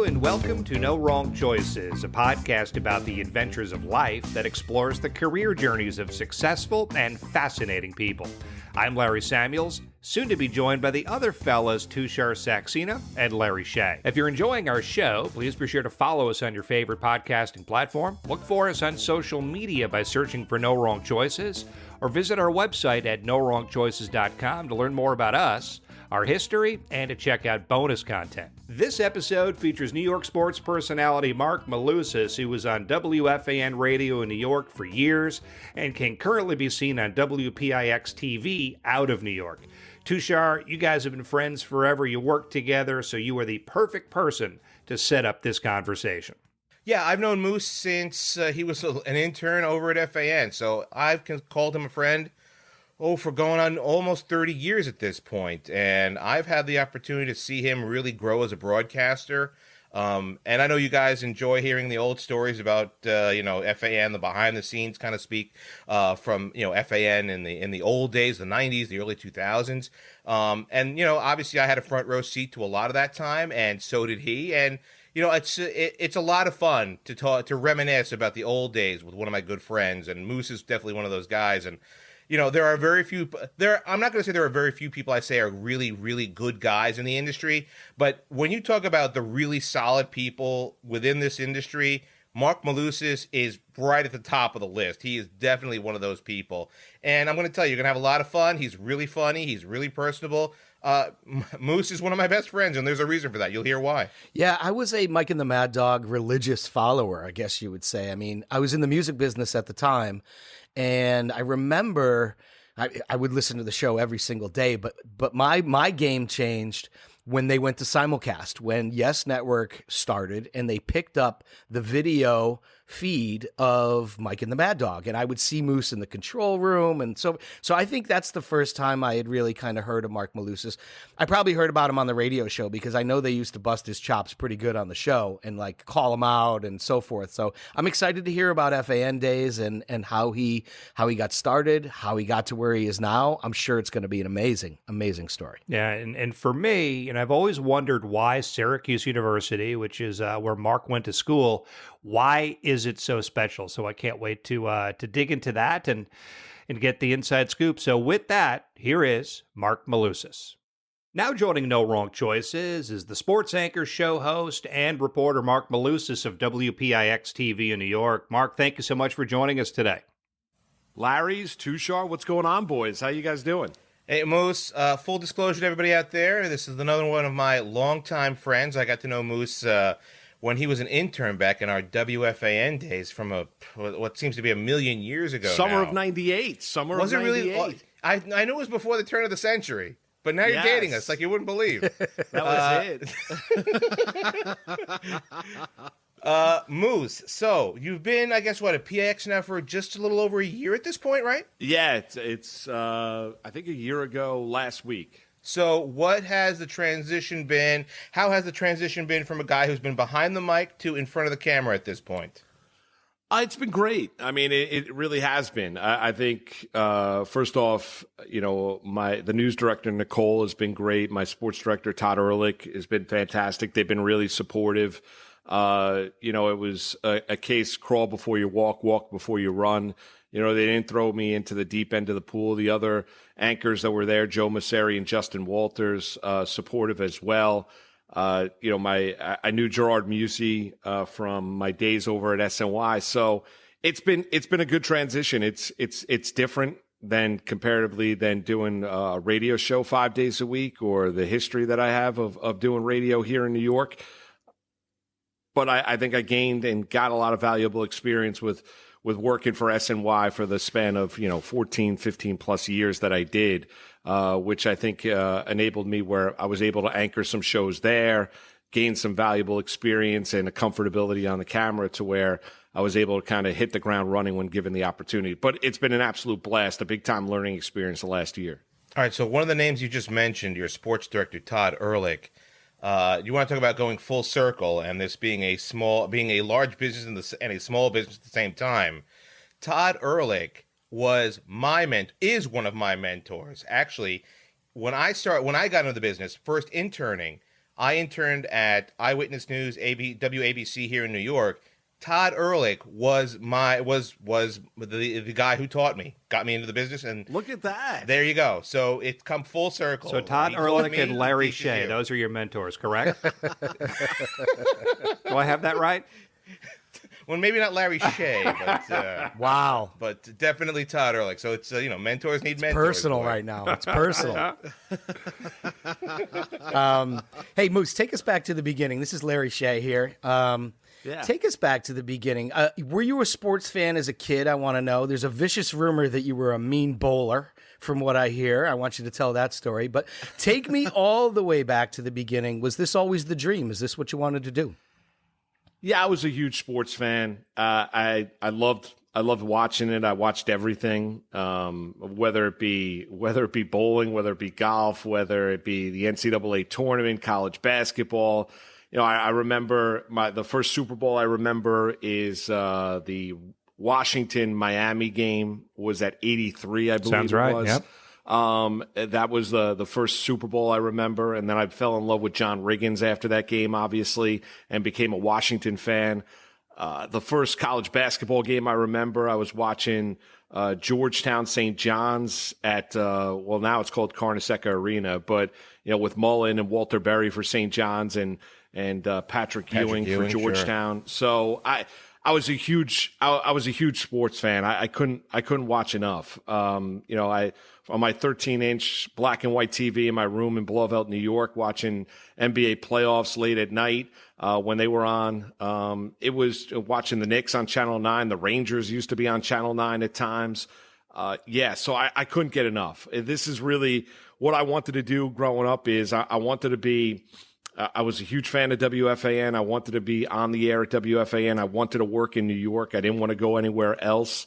Hello and welcome to No Wrong Choices, a podcast about the adventures of life that explores the career journeys of successful and fascinating people. I'm Larry Samuels, soon to be joined by the other fellas Tushar Saxena and Larry Shea. If you're enjoying our show, please be sure to follow us on your favorite podcasting platform. Look for us on social media by searching for No Wrong Choices, or visit our website at NoWrongChoices.com to learn more about us, our history, and to check out bonus content. This episode features New York sports personality Marc Malusis, who was on WFAN radio in New York for years and can currently be seen on WPIX-TV out of New York. Tushar, you guys have been friends forever. You work together, so you are the perfect person to set up this conversation. Yeah, I've known Moose since he was an intern over at FAN, so I've called him a friend, for going on almost 30 years at this point, and I've had the opportunity to see him really grow as a broadcaster, and I know you guys enjoy hearing the old stories about, FAN, the behind-the-scenes kind of speak from, FAN in the old days, the 90s, the early 2000s, and, obviously I had a front row seat to a lot of that time, and so did he, and it's a lot of fun to reminisce about the old days with one of my good friends, and Moose is definitely one of those guys. And there are very few. I'm not going to say there are very few people I say are really, really good guys in the industry, but when you talk about the really solid people within this industry, Marc Malusis is right at the top of the list. He is definitely one of those people, and I'm going to tell you, you're going to have a lot of fun. He's really funny. He's really personable. Moose is one of my best friends, and there's a reason for that. You'll hear why. Yeah, I was a Mike and the Mad Dog religious follower, I guess you would say. I mean, I was in the music business at the time, and I remember I would listen to the show every single day, but my game changed when they went to simulcast, when Yes Network started and they picked up the video feed of Mike and the Mad Dog, and I would see Moose in the control room, and so I think that's the first time I had really kind of heard of Marc Malusis. I probably heard about him on the radio show because I know they used to bust his chops pretty good on the show and like call him out and so forth. So I'm excited to hear about FAN days and how he got started, how he got to where he is now. I'm sure it's going to be an amazing story. Yeah, and for me, I've always wondered why Syracuse University, which is where Marc went to school, why is it so special? So I can't wait to dig into that and get the inside scoop. So with that, here is Marc Malusis. Now joining No Wrong Choices is the sports anchor, show host, and reporter Marc Malusis of WPIX-TV in New York. Marc, thank you so much for joining us today. Larry's, Tushar, what's going on, boys? How you guys doing? Hey, Moose, full disclosure to everybody out there, this is another one of my longtime friends. I got to know Moose when he was an intern back in our WFAN days from what seems to be a million years ago. Summer now. of 98. Summer was of 98. It really? I knew it was before the turn of the century, but now you're dating us like you wouldn't believe. That was it. Moose, so you've been, I guess, at PIX now for just a little over a year at this point, right? Yeah, it's I think a year ago last week. So what has the transition been? How has the transition been from a guy who's been behind the mic to in front of the camera at this point? It's been great. I mean, it really has been. I think, first off, the news director, Nicole, has been great. My sports director, Todd Ehrlich, has been fantastic. They've been really supportive. It was a case crawl before you walk before you run. They didn't throw me into the deep end of the pool. The other anchors that were there, Joe Masseri and Justin Walters, supportive as well. I knew Gerard Musi from my days over at SNY, so it's been a good transition. It's different than comparatively than doing a radio show 5 days a week or the history that I have of doing radio here in New York. But I think I gained and got a lot of valuable experience with working for SNY for the span of 14, 15 plus years that I did, which I think enabled me where I was able to anchor some shows there, gain some valuable experience and a comfortability on the camera to where I was able to kind of hit the ground running when given the opportunity. But it's been an absolute blast, a big time learning experience the last year. All right, so one of the names you just mentioned, your sports director, Todd Ehrlich. You want to talk about going full circle and this being a large business and a small business at the same time. Todd Ehrlich is one of my mentors. Actually, when I got into the business, first interning, I interned at Eyewitness News, WABC here in New York. Todd Ehrlich was the guy who taught me, got me into the business, and Look at that. there you go. So it's come full circle. So Todd He taught Ehrlich me, and Larry he teaches Shea, you. those are your mentors, correct? Do I have that right? Well, maybe not Larry Shea, but Wow. but definitely Todd Ehrlich. So it's mentors need mentors. Personal boy. right now. It's personal. Hey, Moose, take us back to the beginning. This is Larry Shea here. Take us back to the beginning. Were you a sports fan as a kid? I want to know. There's a vicious rumor that you were a mean bowler, from what I hear. I want you to tell that story. But take me all the way back to the beginning. Was this always the dream? Is this what you wanted to do? Yeah, I was a huge sports fan. I loved watching it. I watched everything, whether it be bowling, whether it be golf, whether it be the NCAA tournament, college basketball. I remember the first Super Bowl I remember is the Washington-Miami game was at 83, I believe. Sounds right, it was. yep. That was the first Super Bowl I remember, and then I fell in love with John Riggins after that game, obviously, and became a Washington fan. The first college basketball game I remember, I was watching Georgetown St. John's at now it's called Carnesecca Arena, but with Mullen and Walter Berry for St. John's and Patrick Ewing for Georgetown. Sure. So I was a huge sports fan. I couldn't watch enough. On my 13-inch black and white TV in my room in Blauvelt, New York, watching NBA playoffs late at night when they were on. It was watching the Knicks on Channel 9. The Rangers used to be on Channel 9 at times. So I couldn't get enough. This is really what I wanted to do growing up. Is I wanted to be. I was a huge fan of WFAN. I wanted to be on the air at WFAN. I wanted to work in New York. I didn't want to go anywhere else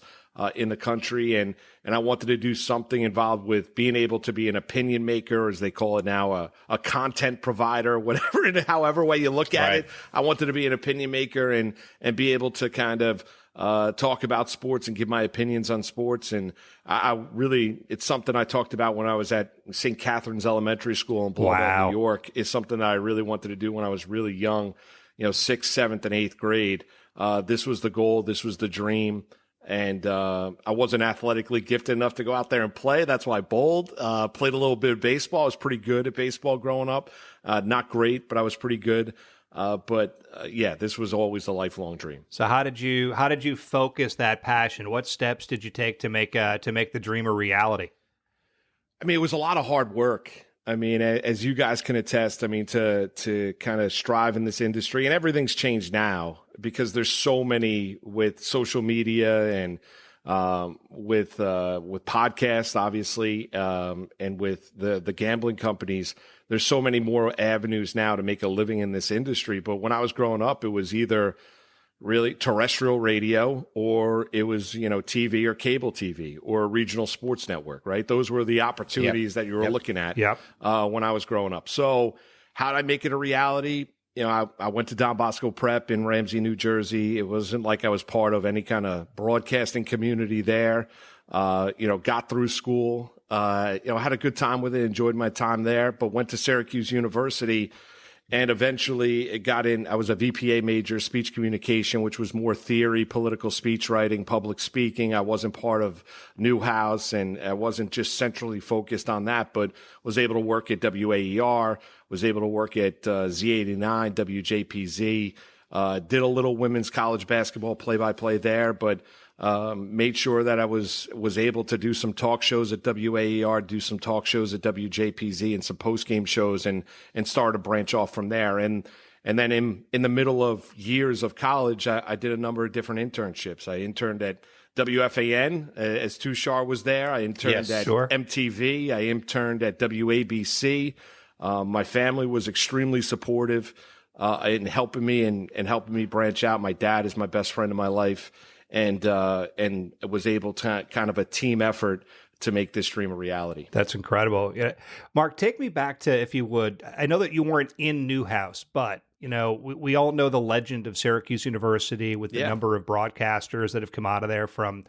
in the country, and I wanted to do something involved with being able to be an opinion maker, as they call it now, a content provider, whatever, however way you look at it. I wanted to be an opinion maker and be able to kind of talk about sports and give my opinions on sports. And it's something I talked about when I was at St. Catherine's Elementary School in Blauvelt, New York. Is something that I really wanted to do when I was really young, 6th, 7th, and 8th grade. This was the goal. This was the dream. And I wasn't athletically gifted enough to go out there and play. That's why I bowled. Played a little bit of baseball. I was pretty good at baseball growing up. Not great, but I was pretty good. This was always a lifelong dream. So how did you focus that passion? What steps did you take to make the dream a reality? I mean, it was a lot of hard work. I mean, as you guys can attest, I mean, to kind of strive in this industry, and everything's changed now because there's so many with social media and with podcasts, obviously, and with the gambling companies. There's so many more avenues now to make a living in this industry. But when I was growing up, it was either really terrestrial radio or it was, TV or cable TV or a regional sports network, right? Those were the opportunities that you were looking at when I was growing up. So how did I make it a reality? I went to Don Bosco Prep in Ramsey, New Jersey. It wasn't like I was part of any kind of broadcasting community there. Got through school, had a good time with it, enjoyed my time there, but went to Syracuse University and eventually it got in. I was a VPA major, speech communication, which was more theory, political speech writing, public speaking. I wasn't part of Newhouse and I wasn't just centrally focused on that, but was able to work at WAER, was able to work at Z89, WJPZ, did a little women's college basketball play-by-play there, but made sure that I was able to do some talk shows at WAER, do some talk shows at WJPZ and some post-game shows and start to branch off from there. And then in the middle of years of college, I did a number of different internships. I interned at WFAN as Tushar was there. I interned at MTV. I interned at WABC. My family was extremely supportive in helping me and helping me branch out. My dad is my best friend in my life. And was able to kind of a team effort to make this dream a reality. That's incredible. Yeah. Mark, take me back to, if you would, I know that you weren't in Newhouse, but we all know the legend of Syracuse University with the number of broadcasters that have come out of there, from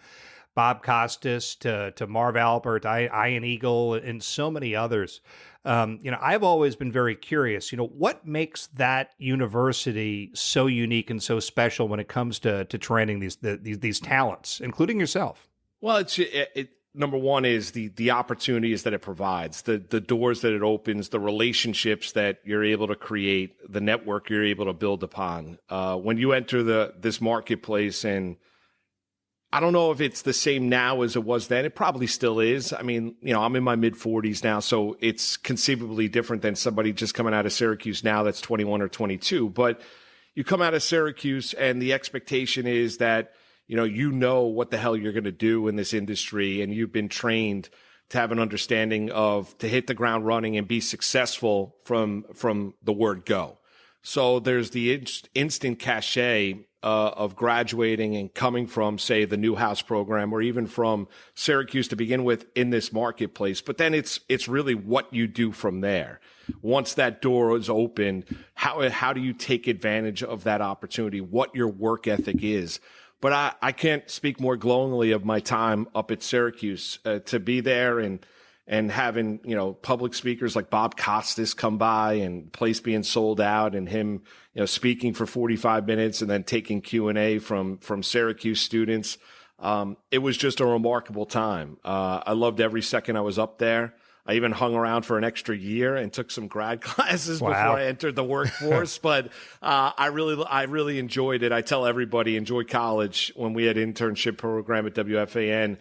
Bob Costas to Marv Albert, Ian Eagle, and so many others. I've always been very curious, what makes that university so unique and so special when it comes to training these talents, including yourself? Well, number one is the opportunities that it provides, the doors that it opens, the relationships that you're able to create, the network you're able to build upon. When you enter this marketplace, and I don't know if it's the same now as it was then. It probably still is. I mean, I'm in my mid-40s now, so it's conceivably different than somebody just coming out of Syracuse now that's 21 or 22. But you come out of Syracuse, and the expectation is that you know what the hell you're going to do in this industry, and you've been trained to have an understanding of to hit the ground running and be successful from the word go. So there's the instant cachet of graduating and coming from, say, the Newhouse program, or even from Syracuse to begin with in this marketplace. But then it's really what you do from there. Once that door is open, how do you take advantage of that opportunity? What your work ethic is. But I can't speak more glowingly of my time up at Syracuse, to be there and having, public speakers like Bob Costas come by, and the place being sold out, and him, speaking for 45 minutes and then taking Q&A from Syracuse students. It was just a remarkable time. I loved every second I was up there. I even hung around for an extra year and took some grad classes before I entered the workforce. But I really enjoyed it. I tell everybody, enjoy college. When we had internship program at WFAN,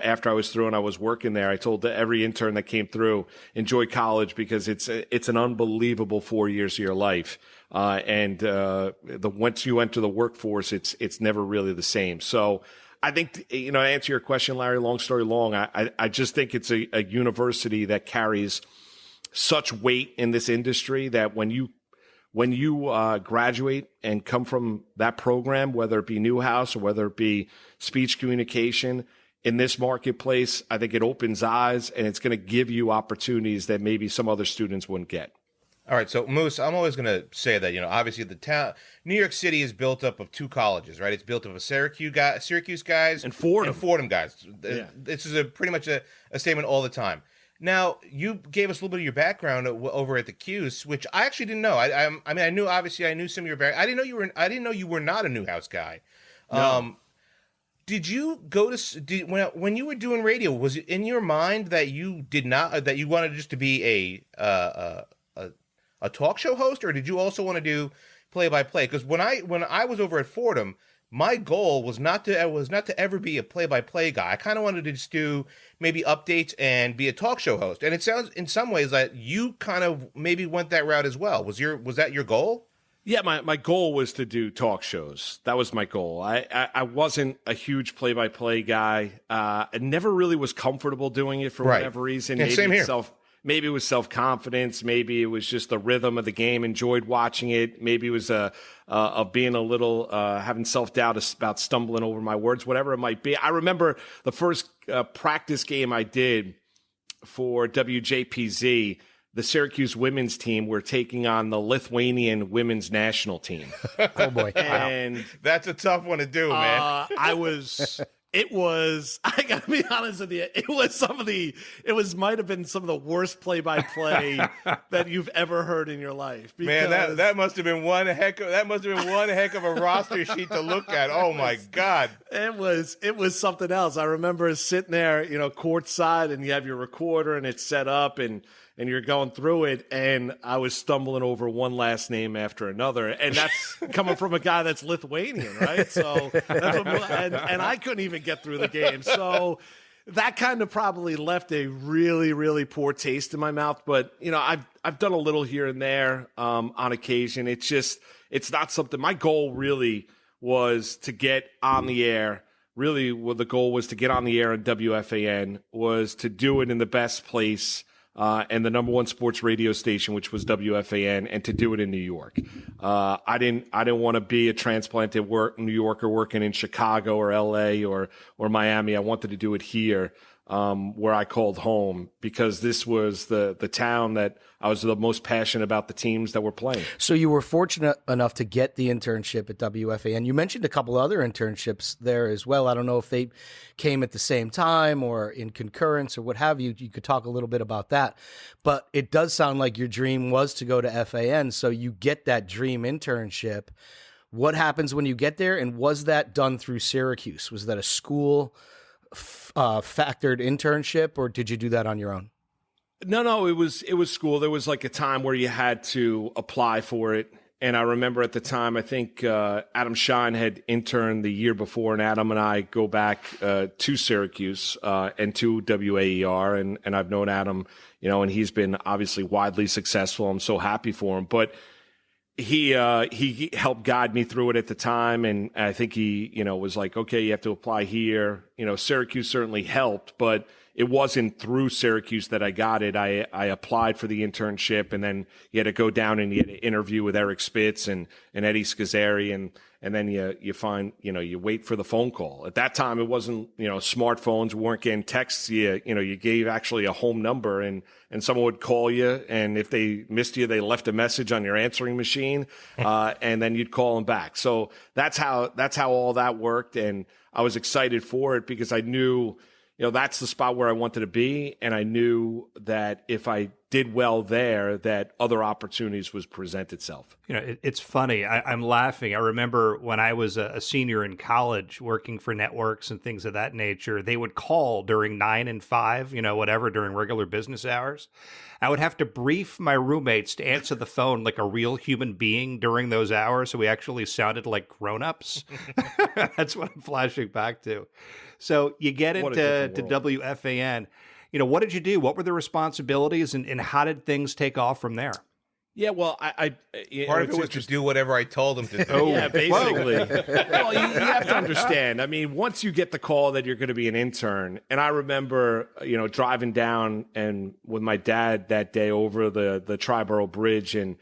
after I was through and I was working there, I told every intern that came through, enjoy college, because it's an unbelievable 4 years of your life. Once you enter the workforce, it's never really the same. So I think, to answer your question, Larry, long story long, I just think it's a university that carries such weight in this industry that when you graduate and come from that program, whether it be Newhouse or whether it be speech communication, in this marketplace, I think it opens eyes, and it's going to give you opportunities that maybe some other students wouldn't get. All right, so Moose, I'm always going to say that, obviously the town, New York City is built up of two colleges, right? It's built up of Syracuse guys and Fordham guys. Yeah. This is pretty much a statement all the time. Now, you gave us a little bit of your background over at the Q's, which I actually didn't know. I knew some of your background. I didn't know you were not a Newhouse guy. No. Did you go to when you were doing radio? Was it in your mind that you wanted just to be a talk show host, or did you also want to do play-by-play? Because when I was over at Fordham, my goal was not to ever be a play-by-play guy. I kind of wanted to just do maybe updates and be a talk show host. And it sounds in some ways that you kind of maybe went that route as well. Was that your goal? Yeah, my goal was to do talk shows. That was my goal. I wasn't a huge play-by-play guy. I never really was comfortable doing it for whatever reason. Yeah, same here. Maybe it was self-confidence. Maybe it was just the rhythm of the game. Enjoyed watching it. Maybe it was of being a little having self-doubt about stumbling over my words, whatever it might be. I remember the first practice game I did for WJPZ. The Syracuse women's team were taking on the Lithuanian women's national team. Oh boy! And that's a tough one to do, man. I gotta be honest with you. Might have been some of the worst play-by-play that you've ever heard in your life. Man, that must have been one heck of a roster sheet to look at. Oh my God. It was something else. I remember sitting there, courtside, and you have your recorder and it's set up and you're going through it, and I was stumbling over one last name after another, and that's coming from a guy that's Lithuanian, right? So, and I couldn't even get through the game. So that kind of probably left a really, really poor taste in my mouth. But I've done a little here and there on occasion. It's not something. My goal really was to get on the air. Really, what the goal was to get on the air in WFAN, was to do it in the best place. And the number one sports radio station, which was WFAN, and to do it in New York. I didn't want to be a transplanted New Yorker working in Chicago or LA or Miami. I wanted to do it here. where I called home, because this was the town that I was the most passionate about the teams that were playing. So you were fortunate enough to get the internship at WFAN. You mentioned a couple other internships there as well. I don't know if they came at the same time or in concurrence or what have you. You could talk a little bit about that. But it does sound like your dream was to go to FAN, so you get that dream internship. What happens when you get there, and was that done through Syracuse? Was that a school factored internship, or did you do that on your own? No, it was school. There was like a time where you had to apply for it. And I remember at the time, I think Adam Shine had interned the year before, and Adam and I go back to Syracuse and to WAER. And I've known Adam, and he's been obviously widely successful. I'm so happy for him. But he helped guide me through it at the time, and I think he was like, okay, you have to apply here. Syracuse certainly helped, but it wasn't through Syracuse that I got it. I applied for the internship, and then you had to go down and you had to interview with Eric Spitz and Eddie Scazzeri, and then you find, you wait for the phone call. At that time, it wasn't, smartphones, we weren't getting texts. You gave actually a home number, and someone would call you, and if they missed you, they left a message on your answering machine, and then you'd call them back. So that's how all that worked, and I was excited for it because I knew, that's the spot where I wanted to be, and I knew that if I did well there, that other opportunities would present itself. It's funny. I'm laughing. I remember when I was a senior in college working for networks and things of that nature, they would call during 9 and 5, whatever, during regular business hours. I would have to brief my roommates to answer the phone like a real human being during those hours, so we actually sounded like grown-ups. That's what I'm flashing back to. So you get into WFAN. What did you do? What were the responsibilities, and how did things take off from there? Yeah, well, part of it was to do whatever I told him to do. Oh, yeah, basically. Well, you have to understand. I mean, once you get the call that you're going to be an intern, and I remember, driving down and with my dad that day over the Triborough Bridge and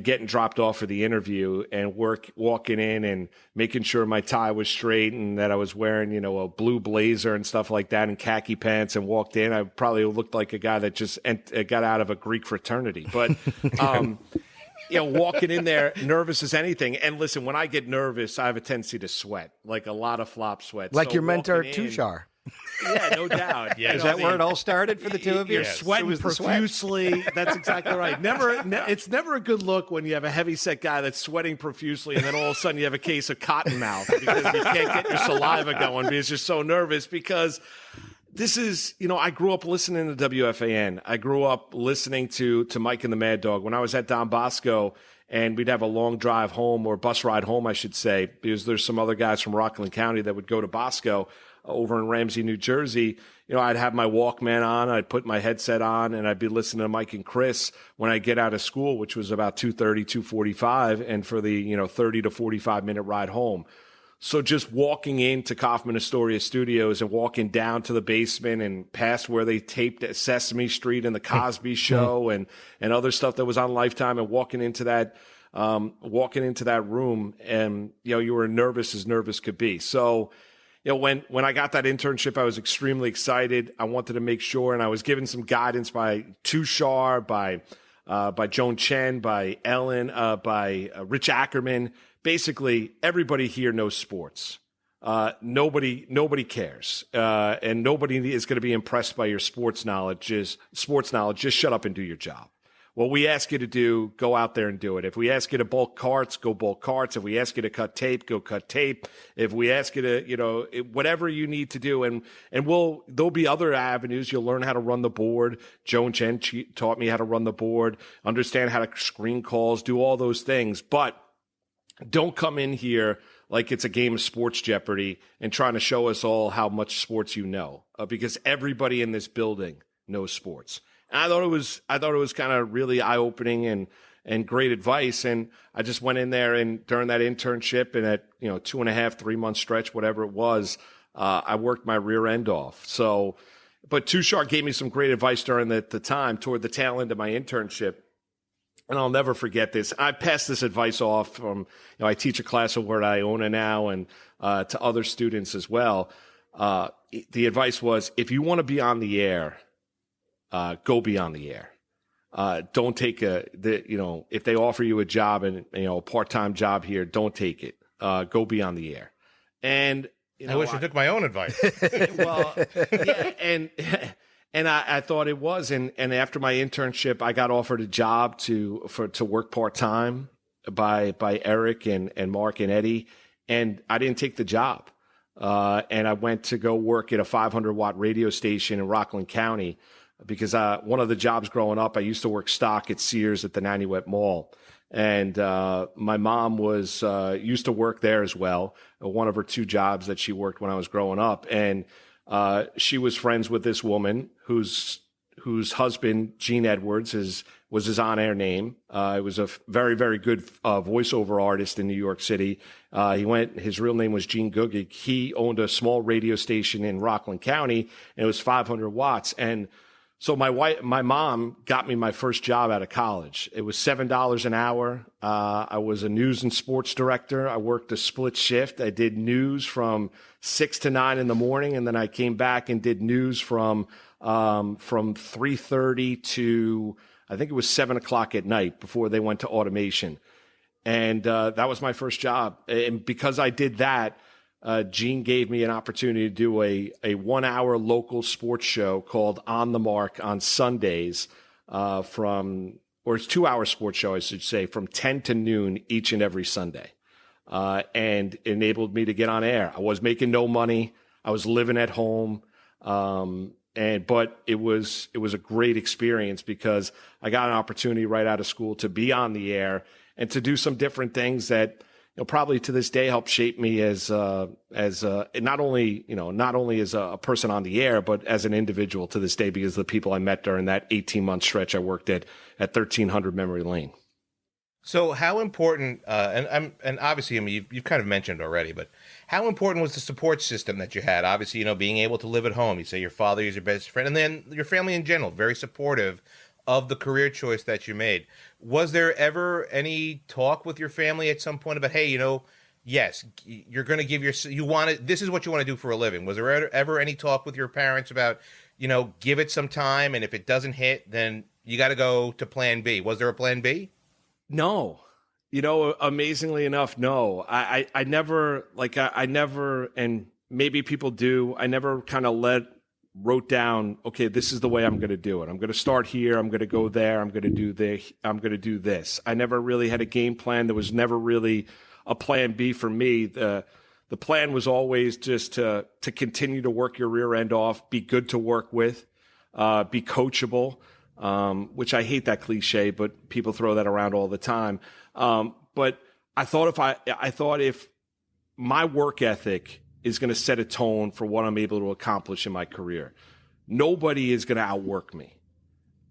getting dropped off for the interview and walking in and making sure my tie was straight and that I was wearing, a blue blazer and stuff like that and khaki pants, and walked in. I probably looked like a guy that just got out of a Greek fraternity. But, walking in there, nervous as anything. And listen, when I get nervous, I have a tendency to sweat, like a lot of flop sweat. Like your mentor, Tushar. Yeah, no doubt. Yeah, is that where it all started for the two of you? You're sweating profusely. That's exactly right. It's never a good look when you have a heavy-set guy that's sweating profusely, and then all of a sudden you have a case of cotton mouth because you can't get your saliva going because you're so nervous. Because this is, I grew up listening to WFAN. I grew up listening to Mike and the Mad Dog. When I was at Don Bosco, and we'd have a long drive home, or bus ride home, I should say, because there's some other guys from Rockland County that would go to Bosco over in Ramsey, New Jersey. I'd have my Walkman on, I'd put my headset on, and I'd be listening to Mike and Chris when I get out of school, which was about 2:30, 2:45, and for the 30 to 45 minute ride home. So just walking into Kaufman Astoria Studios and walking down to the basement and past where they taped Sesame Street and the Cosby Show and other stuff that was on Lifetime, and walking into that room, and you were nervous as nervous could be. So when I got that internship, I was extremely excited. I wanted to make sure, and I was given some guidance by Tushar, by Joan Chen, by Ellen, by Rich Ackerman. Basically, everybody here knows sports. Nobody cares, and nobody is going to be impressed by your sports knowledge. Just shut up and do your job. What we ask you to do, go out there and do it. If we ask you to bulk carts, go bulk carts. If we ask you to cut tape, go cut tape. If we ask you to, whatever you need to do, and there'll be other avenues. You'll learn how to run the board. Joan Chen taught me how to run the board, understand how to screen calls, do all those things. But don't come in here like it's a game of Sports Jeopardy and trying to show us all how much sports you know, because everybody in this building knows sports. And I thought it was kind of really eye-opening and great advice. And I just went in there, and during that internship and at 2.5, 3 month stretch, whatever it was, I worked my rear end off. So, but Tushar gave me some great advice during the time toward the tail end of my internship. And I'll never forget this. I passed this advice off from, I teach a class over at Iona now, and to other students as well. the advice was, if you want to be on the air, go be on the air. Don't take if they offer you a job and, a part-time job here, don't take it. Go be on the air. And, I wish I took my own advice. Well, yeah. And I thought it was. And after my internship, I got offered a job to work part-time by Eric and Mark and Eddie. And I didn't take the job. And I went to go work at a 500-watt radio station in Rockland County because one of the jobs growing up, I used to work stock at Sears at the Nanuet Mall. And my mom used to work there as well, one of her 2 jobs that she worked when I was growing up. And she was friends with this woman whose husband, Gene Edwards, was his on-air name. He was a very, very good voiceover artist in New York City. His real name was Gene Gugig. He owned a small radio station in Rockland County, and it was 500 watts. And so my mom got me my first job out of college. It was $7 an hour. I was a news and sports director. I worked a split shift. I did news from 6 to 9 in the morning, and then I came back and did news from 3:30 to, I think it was 7 o'clock at night before they went to automation. And that was my first job. And because I did that, Gene gave me an opportunity to do a 1-hour local sports show called On the Mark on Sundays or it's 2-hour sports show, I should say, from 10 to noon each and every Sunday. And enabled me to get on air. I was making no money. I was living at home. But it was a great experience because I got an opportunity right out of school to be on the air and to do some different things that probably to this day help shape me as not only as a person on the air, but as an individual to this day because of the people I met during that 18-month stretch I worked at 1300 Memory Lane. So how important, and obviously, I mean, you've kind of mentioned already, but how important was the support system that you had? Obviously, being able to live at home. You say your father is your best friend, and then your family in general, very supportive of the career choice that you made. Was there ever any talk with your family at some point about, hey, yes, you're going to give this is what you want to do for a living? Was there ever any talk with your parents about, give it some time, and if it doesn't hit, then you got to go to plan B? Was there a plan B? No, amazingly enough, no. I never, and maybe people do, I never kind of wrote down, okay, this is the way I'm going to do it. I'm going to start here. I'm going to go there. I'm going to do this. I'm going to do this. I never really had a game plan. There was never really a plan B for me. The plan was always just to continue to work your rear end off, be good to work with, be coachable. Which I hate that cliche, but people throw that around all the time. But I thought if my work ethic is going to set a tone for what I'm able to accomplish in my career, nobody is going to outwork me.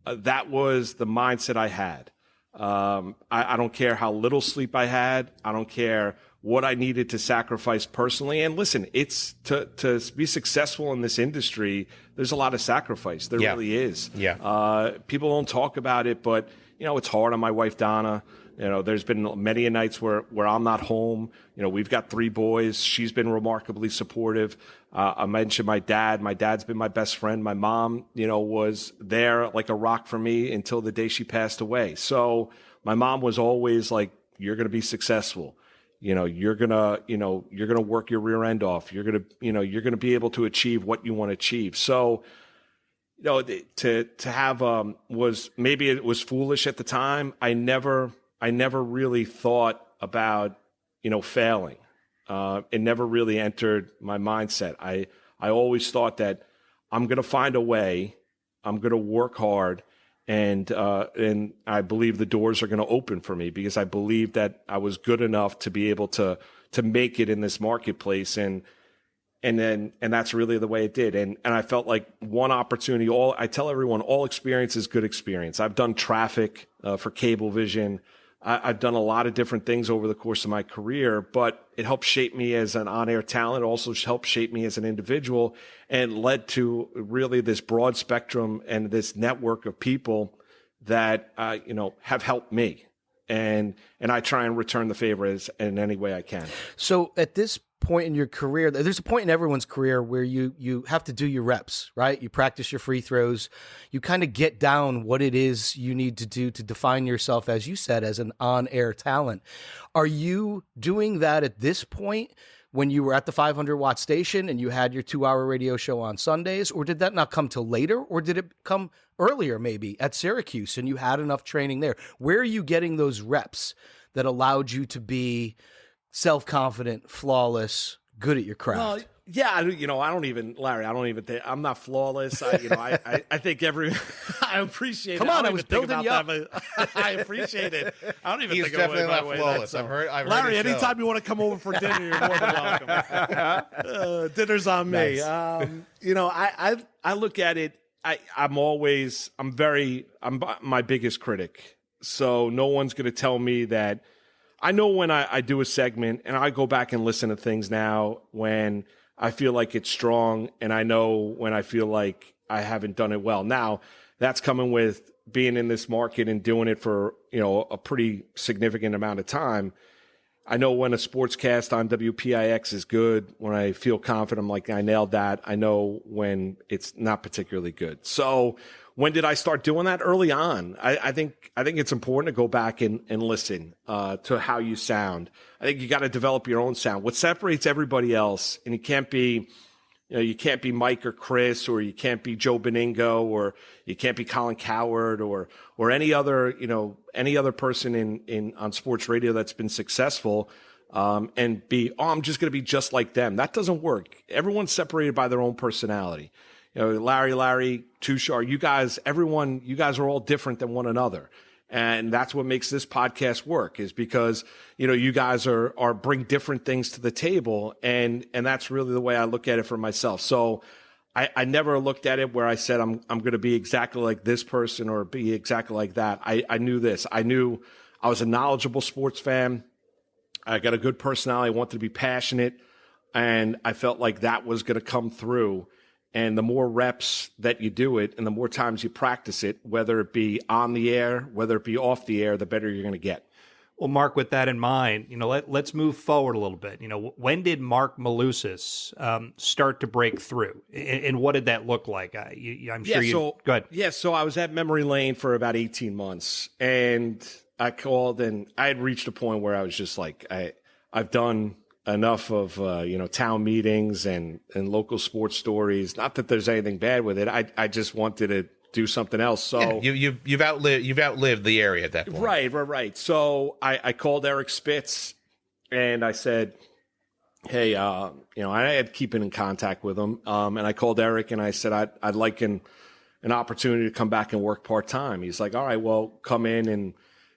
That was the mindset I had. I don't care how little sleep I had. I don't care what I needed to sacrifice personally. And listen, it's to be successful in this industry, there's a lot of sacrifice. There really is. Yeah. People don't talk about it, but it's hard on my wife, Donna. There's been many nights where I'm not home. We've got 3 boys. She's been remarkably supportive. I mentioned my dad. My dad's been my best friend. My mom, was there like a rock for me until the day she passed away. So my mom was always like, you're going to be successful. You're going to work your rear end off. You're going to be able to achieve what you want to achieve. So, to have, maybe it was foolish at the time. I never really thought about, failing. It never really entered my mindset. I always thought that I'm going to find a way. I'm going to work hard. And I believe the doors are going to open for me because I believe that I was good enough to be able to make it in this marketplace. And that's really the way it did. And I felt like one opportunity, I tell everyone, all experience is good experience. I've done traffic for Cablevision. I've done a lot of different things over the course of my career, but it helped shape me as an on-air talent. It also helped shape me as an individual and led to really this broad spectrum and this network of people that, have helped me. And I try and return the favor in any way I can. So at this point in your career, there's a point in everyone's career where you have to do your reps, right? You practice your free throws. You kind of get down what it is you need to do to define yourself, as you said, as an on-air talent. Are you doing that at this point when you were at the 500-watt station and you had your 2-hour radio show on Sundays, or did that not come till later, or did it come earlier maybe at Syracuse and you had enough training there? Where are you getting those reps that allowed you to be self-confident, flawless, good at your craft? Well, yeah, I don't even, Larry, I don't even think, I'm not flawless. I think I appreciate Come it. on, I was building you up. I appreciate it. I don't even He's think definitely of it not flawless. I've heard Larry, his show. anytime you want to come over for dinner, you're more than welcome. Dinner's on me. Nice. I look at it, I'm my biggest critic. So no one's going to tell me that. I know when I do a segment, and I go back and listen to things now when I feel like it's strong, and I know when I feel like I haven't done it well. Now, that's coming with being in this market and doing it for, a pretty significant amount of time. I know when a sportscast on WPIX is good, when I feel confident, I'm like, I nailed that. I know when it's not particularly good. So when did I start doing that? Early on. I think it's important to go back and listen to how you sound. I think you got to develop your own sound. What separates everybody else, and you can't be Mike or Chris, or you can't be Joe Beningo, or you can't be Colin Coward, or any other person on sports radio that's been successful, and be, I'm just going to be just like them. That doesn't work. Everyone's separated by their own personality. Larry, Tushar, you guys are all different than one another. And that's what makes this podcast work, is because, you guys are bring different things to the table. And that's really the way I look at it for myself. So I never looked at it where I said, I'm going to be exactly like this person or be exactly like that. I knew this. I knew I was a knowledgeable sports fan. I got a good personality. I wanted to be passionate. And I felt like that was going to come through. And the more reps that you do it and the more times you practice it, whether it be on the air, whether it be off the air, the better you're going to get. Well, Mark, with that in mind, let's move forward a little bit. When did Marc Malusis start to break through, and what did that look like? I'm sure go ahead. Yeah, so I was at Memory Lane for about 18 months, and I called, and I had reached a point where I was just like, I've done enough of town meetings and local sports stories. Not that there's anything bad with it. I just wanted to do something else. So yeah, you've outlived the area at that point. Right. So I called Eric Spitz and I said, hey, I had keeping in contact with him. And I called Eric and I said, I'd like an opportunity to come back and work part-time. He's like, all right, well, come in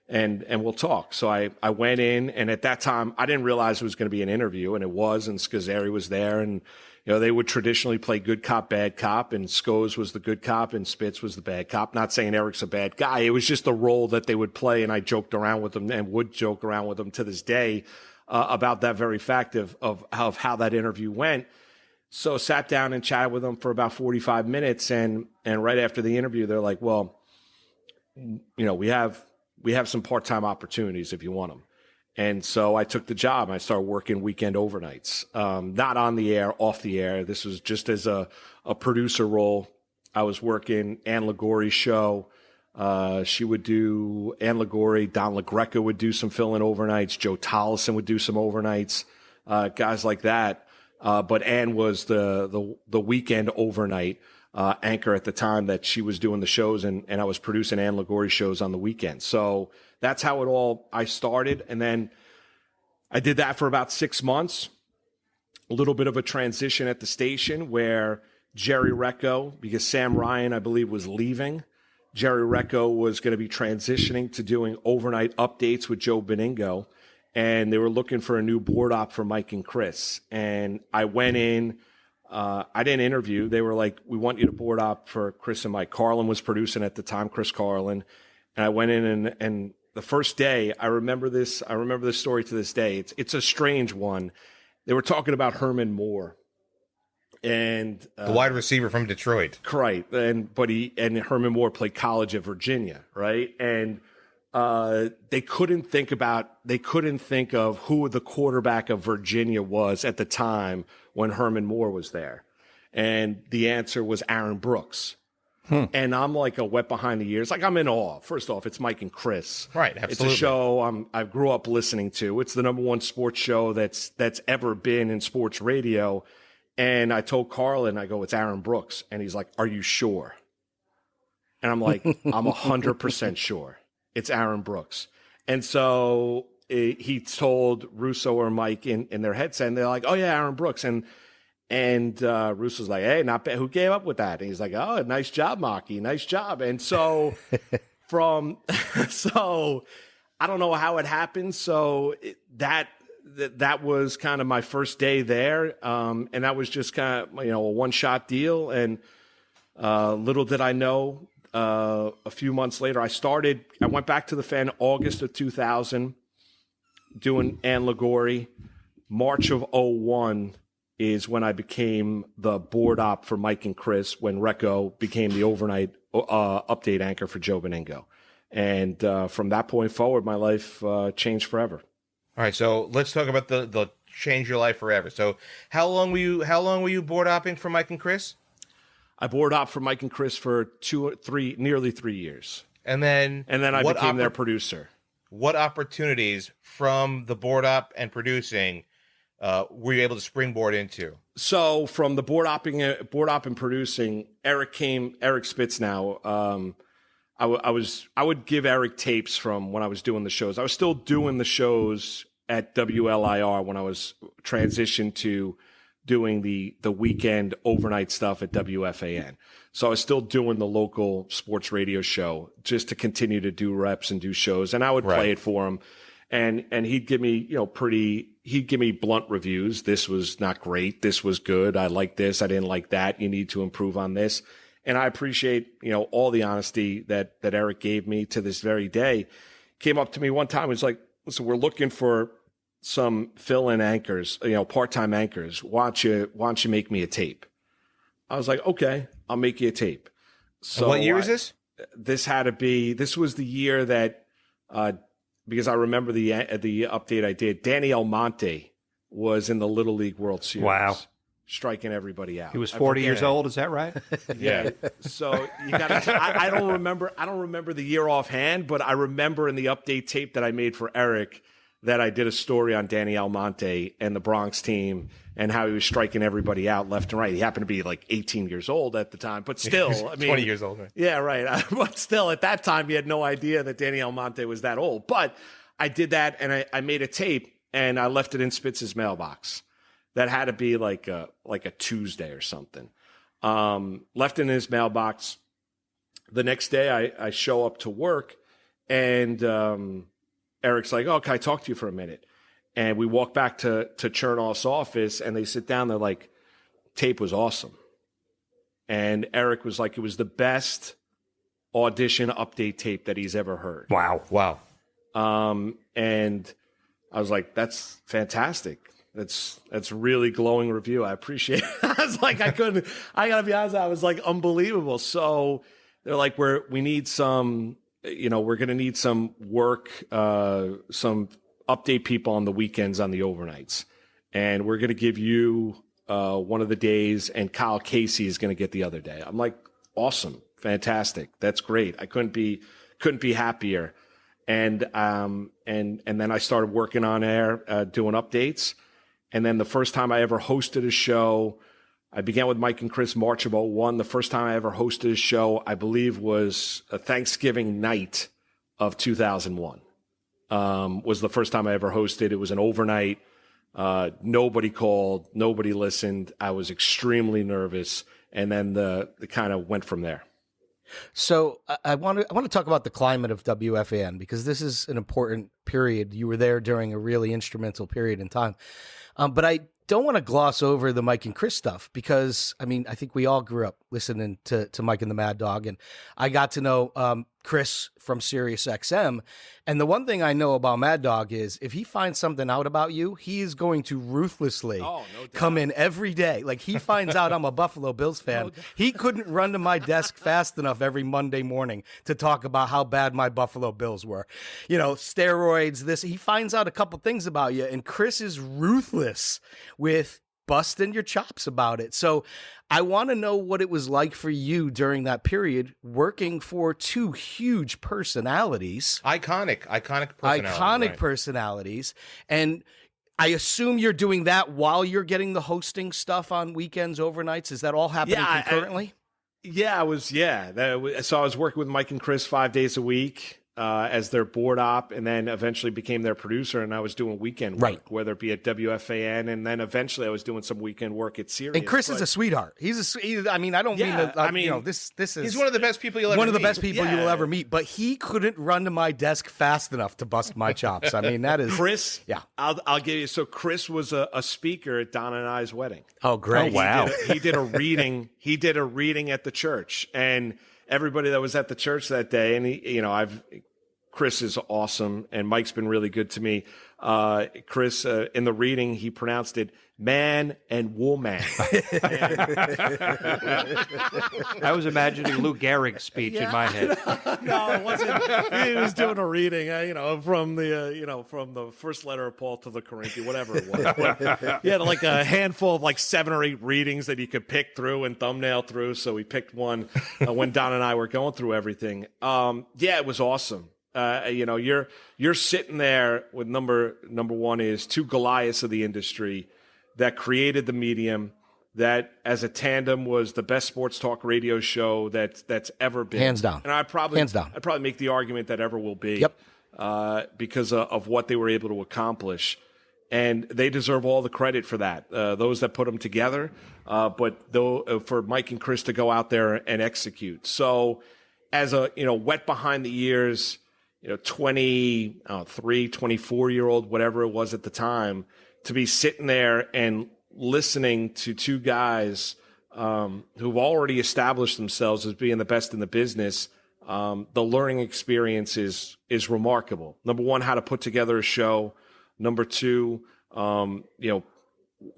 and we'll talk. So I went in, and at that time, I didn't realize it was going to be an interview, and it was, and Scazzeri was there, and, they would traditionally play good cop, bad cop, and Scoz was the good cop, and Spitz was the bad cop. Not saying Eric's a bad guy. It was just the role that they would play, and I joked around with them and would joke around with them to this day about that very fact of how that interview went. So sat down and chatted with them for about 45 minutes, and right after the interview, they're like, well, we have some part-time opportunities if you want them. And so I took the job. I started working weekend overnights, not on the air, off the air. This was just as a producer role. I was working Ann Ligori's show. She would do Ann Ligori. Don LaGreca would do some fill-in overnights. Joe Tollison would do some overnights, guys like that. But Ann was the weekend overnight anchor at the time that she was doing the shows, and I was producing Ann Ligori shows on the weekend. So that's how I started. And then I did that for about 6 months, a little bit of a transition at the station where Jerry Recco, because Sam Ryan, I believe, was leaving. Jerry Recco was going to be transitioning to doing overnight updates with Joe Beningo, and they were looking for a new board op for Mike and Chris. And I went in. I didn't interview. They were like, we want you to board op for Chris and Mike. Carlin was producing at the time, Chris Carlin. And I went in and the first day, I remember this story to this day. It's a strange one. They were talking about Herman Moore. And the wide receiver from Detroit. Right. And Herman Moore played college at Virginia, right? And they couldn't think of who the quarterback of Virginia was at the time when Herman Moore was there. And the answer was Aaron Brooks. And I'm like a wet behind the ears. Like, I'm in awe. First off, it's Mike and Chris. Right, absolutely. It's a show I grew up listening to. It's the number one sports show that's ever been in sports radio. And I told Carlin, I go, it's Aaron Brooks. And he's like, are you sure? And I'm like, I'm 100% sure. It's Aaron Brooks. And so he told Russo or Mike in their headset, and they're like, oh, yeah, Aaron Brooks. And Russo's like, hey, not bad. Who came up with that? And he's like, oh, nice job, Maki. Nice job. And so so I don't know how it happened. So that was kind of my first day there. And that was just kind of, a one-shot deal. And little did I know, a few months later, I went back to the Fan August of 2000 doing Ann Liguori. March of 01 is when I became the board op for Mike and Chris, when Recco became the overnight update anchor for Joe Beningo. And from that point forward, my life changed forever. All right, so let's talk about the change your life forever. So how long were you board opping for Mike and Chris? I board op for Mike and Chris for nearly 3 years. And then I became their producer. What opportunities from the board op and producing were you able to springboard into? So from the board op and producing, Eric Spitznau. I would give Eric tapes from when I was doing the shows. I was still doing the shows at WLIR when I was transitioned to doing the weekend overnight stuff at WFAN. So I was still doing the local sports radio show just to continue to do reps and do shows. And I would play it for him. And he'd give me, he'd give me blunt reviews. This was not great. This was good. I like this. I didn't like that. You need to improve on this. And I appreciate, all the honesty that Eric gave me to this very day. Came up to me one time. He was like, listen, we're looking for some fill-in anchors, part-time anchors. Why don't you make me a tape? I was like, okay, I'll make you a tape. So what year is this? This was the year that, because I remember the update I did, Danny Almonte was in the Little League World Series. Wow. Striking everybody out. He was 40 years old, is that right? Yeah. So you got to, I don't remember the year offhand, but I remember in the update tape that I made for Eric that I did a story on Danny Almonte and the Bronx team and how he was striking everybody out left and right. He happened to be like 18 years old at the time, but still, 20 years old. Right? Yeah, right. But still, at that time, he had no idea that Danny Almonte was that old. But I did that, and I made a tape, and I left it in Spitz's mailbox. That had to be like a Tuesday or something. Left it in his mailbox. The next day, I show up to work, and Eric's like, oh, can I talk to you for a minute? And we walk back to Chernoff's office, and they sit down. They're like, tape was awesome. And Eric was like, it was the best audition update tape that he's ever heard. Wow. And I was like, that's fantastic. That's really glowing review. I appreciate it. I was like, I gotta be honest, I was like, unbelievable. So they're like, we need some, we're going to need some work, some update people on the weekends on the overnights. And we're going to give you one of the days, and Kyle Casey is going to get the other day. I'm like, awesome. Fantastic. That's great. I couldn't be happier. And then I started working on air, doing updates. And then the first time I ever hosted a show, I began with Mike and Chris March of 01. The first time I ever hosted a show, I believe, was a Thanksgiving night of 2001. Was the first time I ever hosted. It was an overnight. Nobody called. Nobody listened. I was extremely nervous. And then the kind of went from there. So I want to talk about the climate of WFAN, because this is an important period. You were there during a really instrumental period in time. But I don't want to gloss over the Mike and Chris stuff, because, I think we all grew up listening to Mike and the Mad Dog. And I got to know Chris from Sirius XM. And the one thing I know about Mad Dog is if he finds something out about you, he is going to ruthlessly come in every day. Like, he finds out I'm a Buffalo Bills fan. He couldn't run to my desk fast enough every Monday morning to talk about how bad my Buffalo Bills were. You know, steroids, this. He finds out a couple things about you, and Chris is ruthless with busting your chops about it. So I want to know what it was like for you during that period working for two huge personalities. Iconic personalities. Personalities. And I assume you're doing that while you're getting the hosting stuff on weekends, overnights. Is that all happening concurrently? So I was working with Mike and Chris 5 days a week as their board op, and then eventually became their producer, and I was doing weekend work, whether it be at WFAN, and then eventually I was doing some weekend work at Sirius. And Chris is a sweetheart. He's you know, this is he's one of the best people you'll ever meet. One of the best people you will ever meet, but he couldn't run to my desk fast enough to bust my chops. I mean, that is Chris. Yeah, I'll give you. So Chris was a speaker at Donna and I's wedding. Oh, great! Oh, wow. He did a reading. He did a reading at the church, and everybody that was at the church that day, and Chris is awesome, and Mike's been really good to me. Chris, in the reading, he pronounced it man and woman. I was imagining Lou Gehrig's speech in my head. No, it wasn't. He was doing a reading, from the first letter of Paul to the Corinthians, whatever it was. But he had like a handful of like 7 or 8 readings that he could pick through and thumbnail through. So he picked one when Don and I were going through everything. It was awesome. You're sitting there with number one is 2 Goliaths of the industry that created the medium, that as a tandem was the best sports talk radio show that's ever been. Hands down. And I'd probably make the argument that ever will be. Yep. Because of what they were able to accomplish. And they deserve all the credit for that. Those that put them together, but for Mike and Chris to go out there and execute. So as a, wet behind the ears, 23, 24-year-old, whatever it was at the time, to be sitting there and listening to 2 guys who've already established themselves as being the best in the business, the learning experience is remarkable. Number one, how to put together a show. Number 2,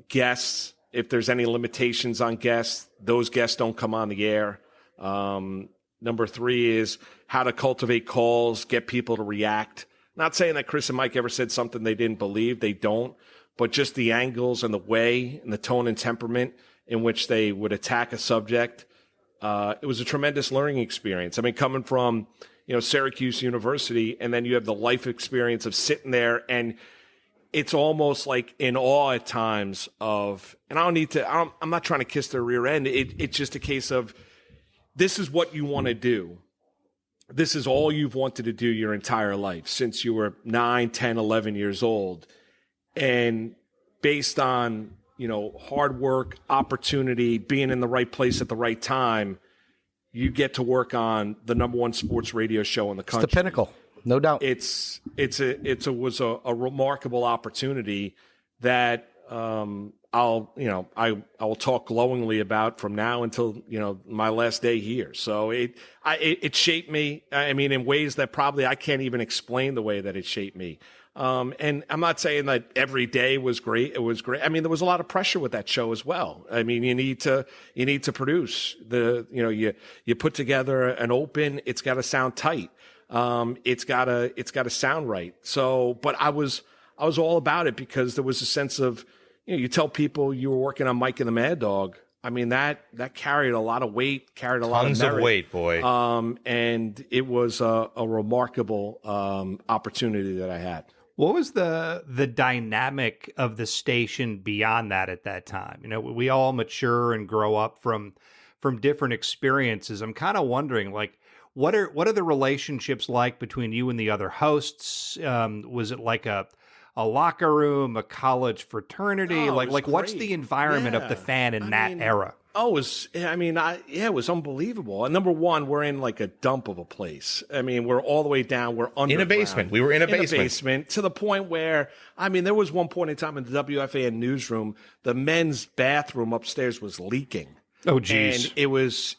guests. If there's any limitations on guests, those guests don't come on the air. Number 3 is how to cultivate calls, get people to react. Not saying that Chris and Mike ever said something they didn't believe. They don't. But just the angles and the way and the tone and temperament in which they would attack a subject. It was a tremendous learning experience. I mean, coming from, Syracuse University, and then you have the life experience of sitting there, and it's almost like in awe at times of, and I'm not trying to kiss their rear end. It's just a case of, this is what you want to do. This is all you've wanted to do your entire life since you were 9, 10, 11 years old. And based on, hard work, opportunity, being in the right place at the right time, you get to work on the number 1 sports radio show in the country. It's the pinnacle, no doubt. It was a remarkable opportunity that I will talk glowingly about from now until my last day here. So it shaped me. I mean, in ways that probably I can't even explain the way that it shaped me. And I'm not saying that every day was great. It was great. I mean, there was a lot of pressure with that show as well. I mean, you need to produce you put together an open, it's got to sound tight. It's got to sound right. So, but I was all about it because there was a sense of, you tell people you were working on Mike and the Mad Dog. I mean, that carried a lot of weight, carried a lot of merit. Tons of weight, boy. And it was a remarkable opportunity that I had. What was the dynamic of the station beyond that at that time? We all mature and grow up from different experiences. I'm kind of wondering, like, what are the relationships like between you and the other hosts? Was it like a locker room, a college fraternity? Like what's the environment of the fan in that era? Oh, it was unbelievable. And number one, we're in like a dump of a place. I mean, we're all the way down. We're underground. In a basement. We were in a basement to the point where, there was one point in time in the WFAN newsroom, the men's bathroom upstairs was leaking. Oh, geez. And it was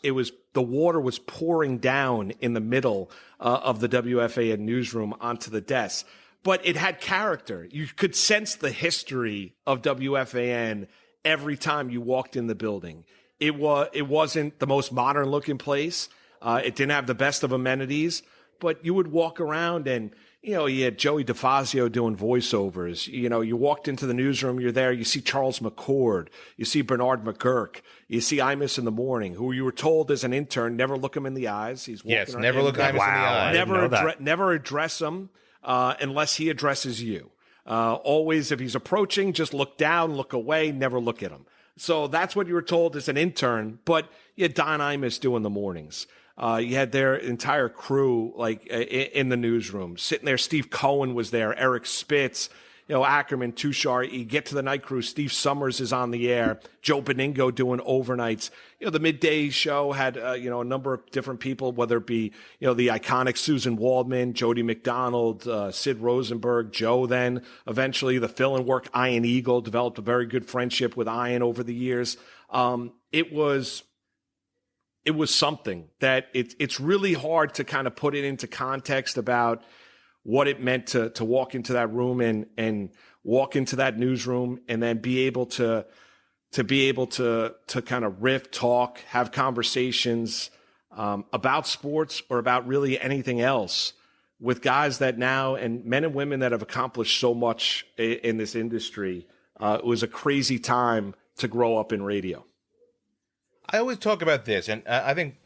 the water was pouring down in the middle of the WFAN newsroom onto the desk. But it had character. You could sense the history of WFAN every time you walked in the building. It wasn't the most modern looking place. It didn't have the best of amenities, but you would walk around and, you had Joey DeFazio doing voiceovers. You walked into the newsroom, you're there, you see Charles McCord, you see Bernard McGurk, you see Imus in the morning, who you were told as an intern, never look him in the eyes. He's walking around, never look Imus in the eyes. Never address him unless he addresses you. Always, if he's approaching, just look down, look away, never look at him. So that's what you were told as an intern, but you had Don Imus doing the mornings. You had their entire crew in the newsroom sitting there. Steve Cohen was there, Eric Spitz, Ackerman, Tushar. You get to the night crew, Steve Summers is on the air, Joe Beningo doing overnights. The midday show had a number of different people, whether it be the iconic Susan Waldman, Jody McDonald, Sid Rosenberg, Joe. Then eventually the fill-in work, Ian Eagle, developed a very good friendship with Ian over the years. It was something that it's really hard to kind of put it into context about what it meant to walk into that room and walk into that newsroom and then be able to kind of riff, talk, have conversations about sports or about really anything else with guys that now, and men and women that have accomplished so much in this industry. It was a crazy time to grow up in radio. I always talk about this, and I think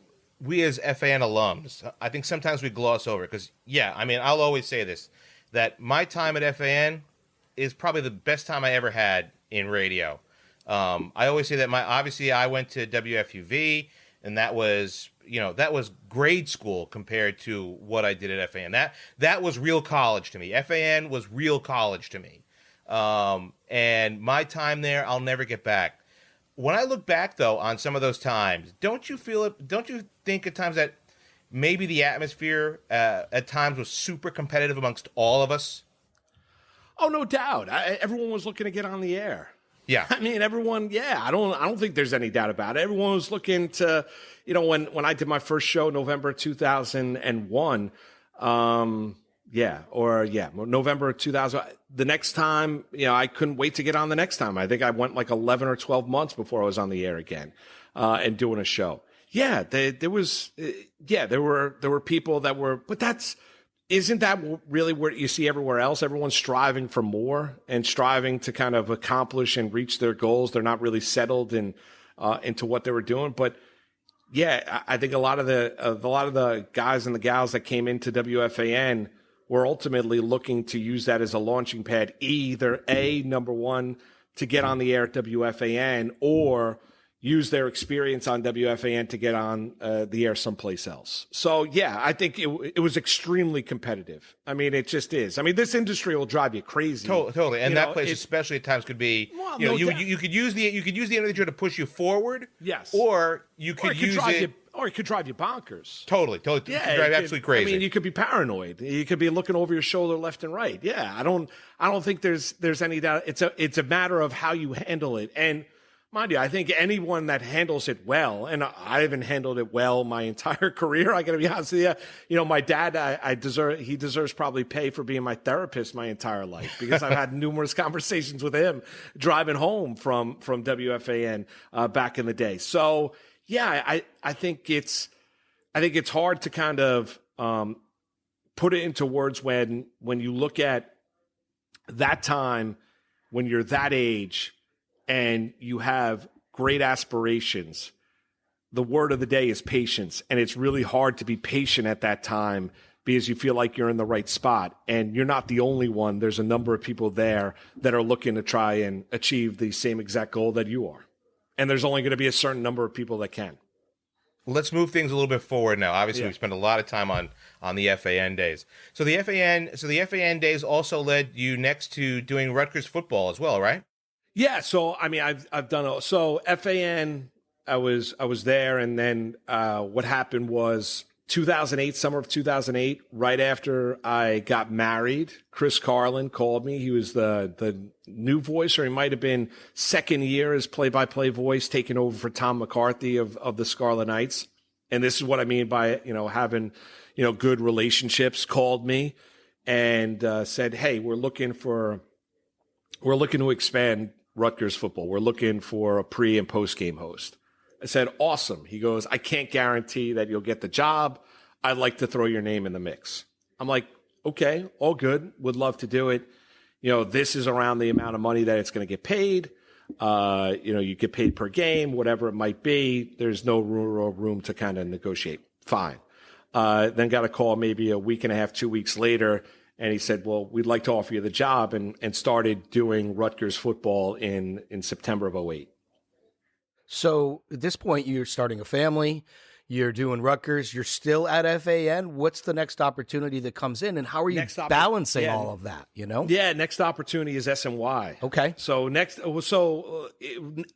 we as FAN alums, I think sometimes we gloss over because, I'll always say this, that my time at FAN is probably the best time I ever had in radio. I always say that obviously I went to WFUV, and that was grade school compared to what I did at FAN. That was real college to me. FAN was real college to me. And my time there, I'll never get back. When I look back, though, on some of those times, don't you think at times that maybe the atmosphere at times was super competitive amongst all of us? Oh, no doubt. Everyone was looking to get on the air. Yeah. I mean, everyone, I don't think there's any doubt about it. Everyone was looking to, when I did my first show, November 2001, November 2000. The next time, I couldn't wait to get on the next time. I think I went like 11 or 12 months before I was on the air again and doing a show. Yeah, there were people that were, but isn't that really where you see everywhere else? Everyone's striving for more and striving to kind of accomplish and reach their goals. They're not really settled into what they were doing. But yeah, I think a lot of the guys and the gals that came into WFAN were ultimately looking to use that as a launching pad, either number one, to get on the air at WFAN, or use their experience on WFAN to get on the air someplace else. So, yeah, I think it was extremely competitive. I mean, it just is. I mean, this industry will drive you crazy. Totally. And that place, especially at times, could be, you could use the end of the show to push you forward. Yes. Or it could drive you bonkers. Totally. Yeah, drive absolutely crazy. I mean, you could be paranoid. You could be looking over your shoulder left and right. Yeah, I don't think there's any doubt. It's a matter of how you handle it. And mind you, I think anyone that handles it well, and I haven't handled it well my entire career. I got to be honest with you. My dad, he deserves probably pay for being my therapist my entire life, because I've had numerous conversations with him driving home from WFAN back in the day. So yeah, I think it's hard to kind of put it into words when you look at that time, when you're that age and you have great aspirations. The word of the day is patience, and it's really hard to be patient at that time because you feel like you're in the right spot, and you're not the only one. There's a number of people there that are looking to try and achieve the same exact goal that you are. And there's only going to be a certain number of people that can. Let's move things a little bit forward now. Obviously, we spent a lot of time on the FAN days. So the FAN days also led you next to doing Rutgers football as well, right? Yeah. So I mean, I've done so FAN. I was there, and then what happened was 2008, summer of 2008, right after I got married, Chris Carlin called me. He was the new voice, or he might have been second year as play-by-play voice, taking over for Tom McCarthy of the Scarlet Knights. and this is what I mean by, having, good relationships, called me and said, hey, we're looking to expand Rutgers football. We're looking for a pre and post game host. I said, awesome. He goes, I can't guarantee that you'll get the job. I'd like to throw your name in the mix. I'm like, okay, all good. Would love to do it. This is around the amount of money that it's going to get paid. You get paid per game, whatever it might be. There's no room to kind of negotiate. Fine. Then got a call maybe a week and a half, 2 weeks later. And he said, well, we'd like to offer you the job, and started doing Rutgers football in September of 2008. So at this point, you're starting a family, you're doing Rutgers, you're still at FAN. What's the next opportunity that comes in, and how are you balancing all of that, Yeah, next opportunity is SNY. Okay. So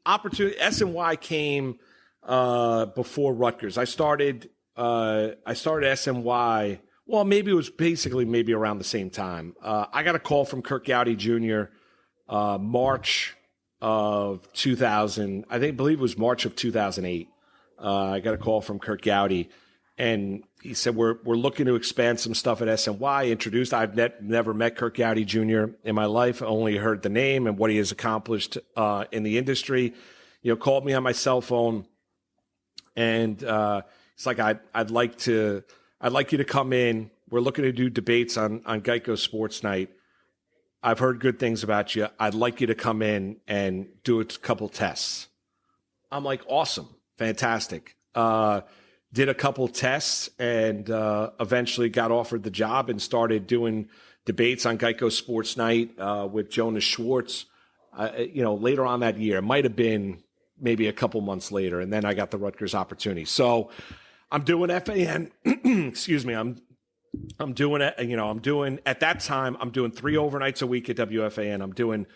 opportunity SNY came before Rutgers. I started SNY. Well, maybe it was maybe around the same time. I got a call from Kirk Gowdy Jr. March of 2000. I believe it was March of 2008. I got a call from Kirk Gowdy, and he said, we're looking to expand some stuff at SNY. Introduced. I've never met Kirk Gowdy Jr. in my life. I only heard the name and what he has accomplished in the industry. Called me on my cell phone, and it's like, I'd like you to come in. We're looking to do debates on Geico Sports Night. I've heard good things about you. I'd like you to come in and do a couple tests. I'm like, awesome, fantastic. Did a couple tests and eventually got offered the job and started doing debates on Geico Sports Night with Jonas Schwartz. Later on that year, it might have been maybe a couple months later, and then I got the Rutgers opportunity. So I'm doing FAN. Excuse me. I'm doing it. At that time, I'm doing 3 overnights a week at WFAN. I'm doing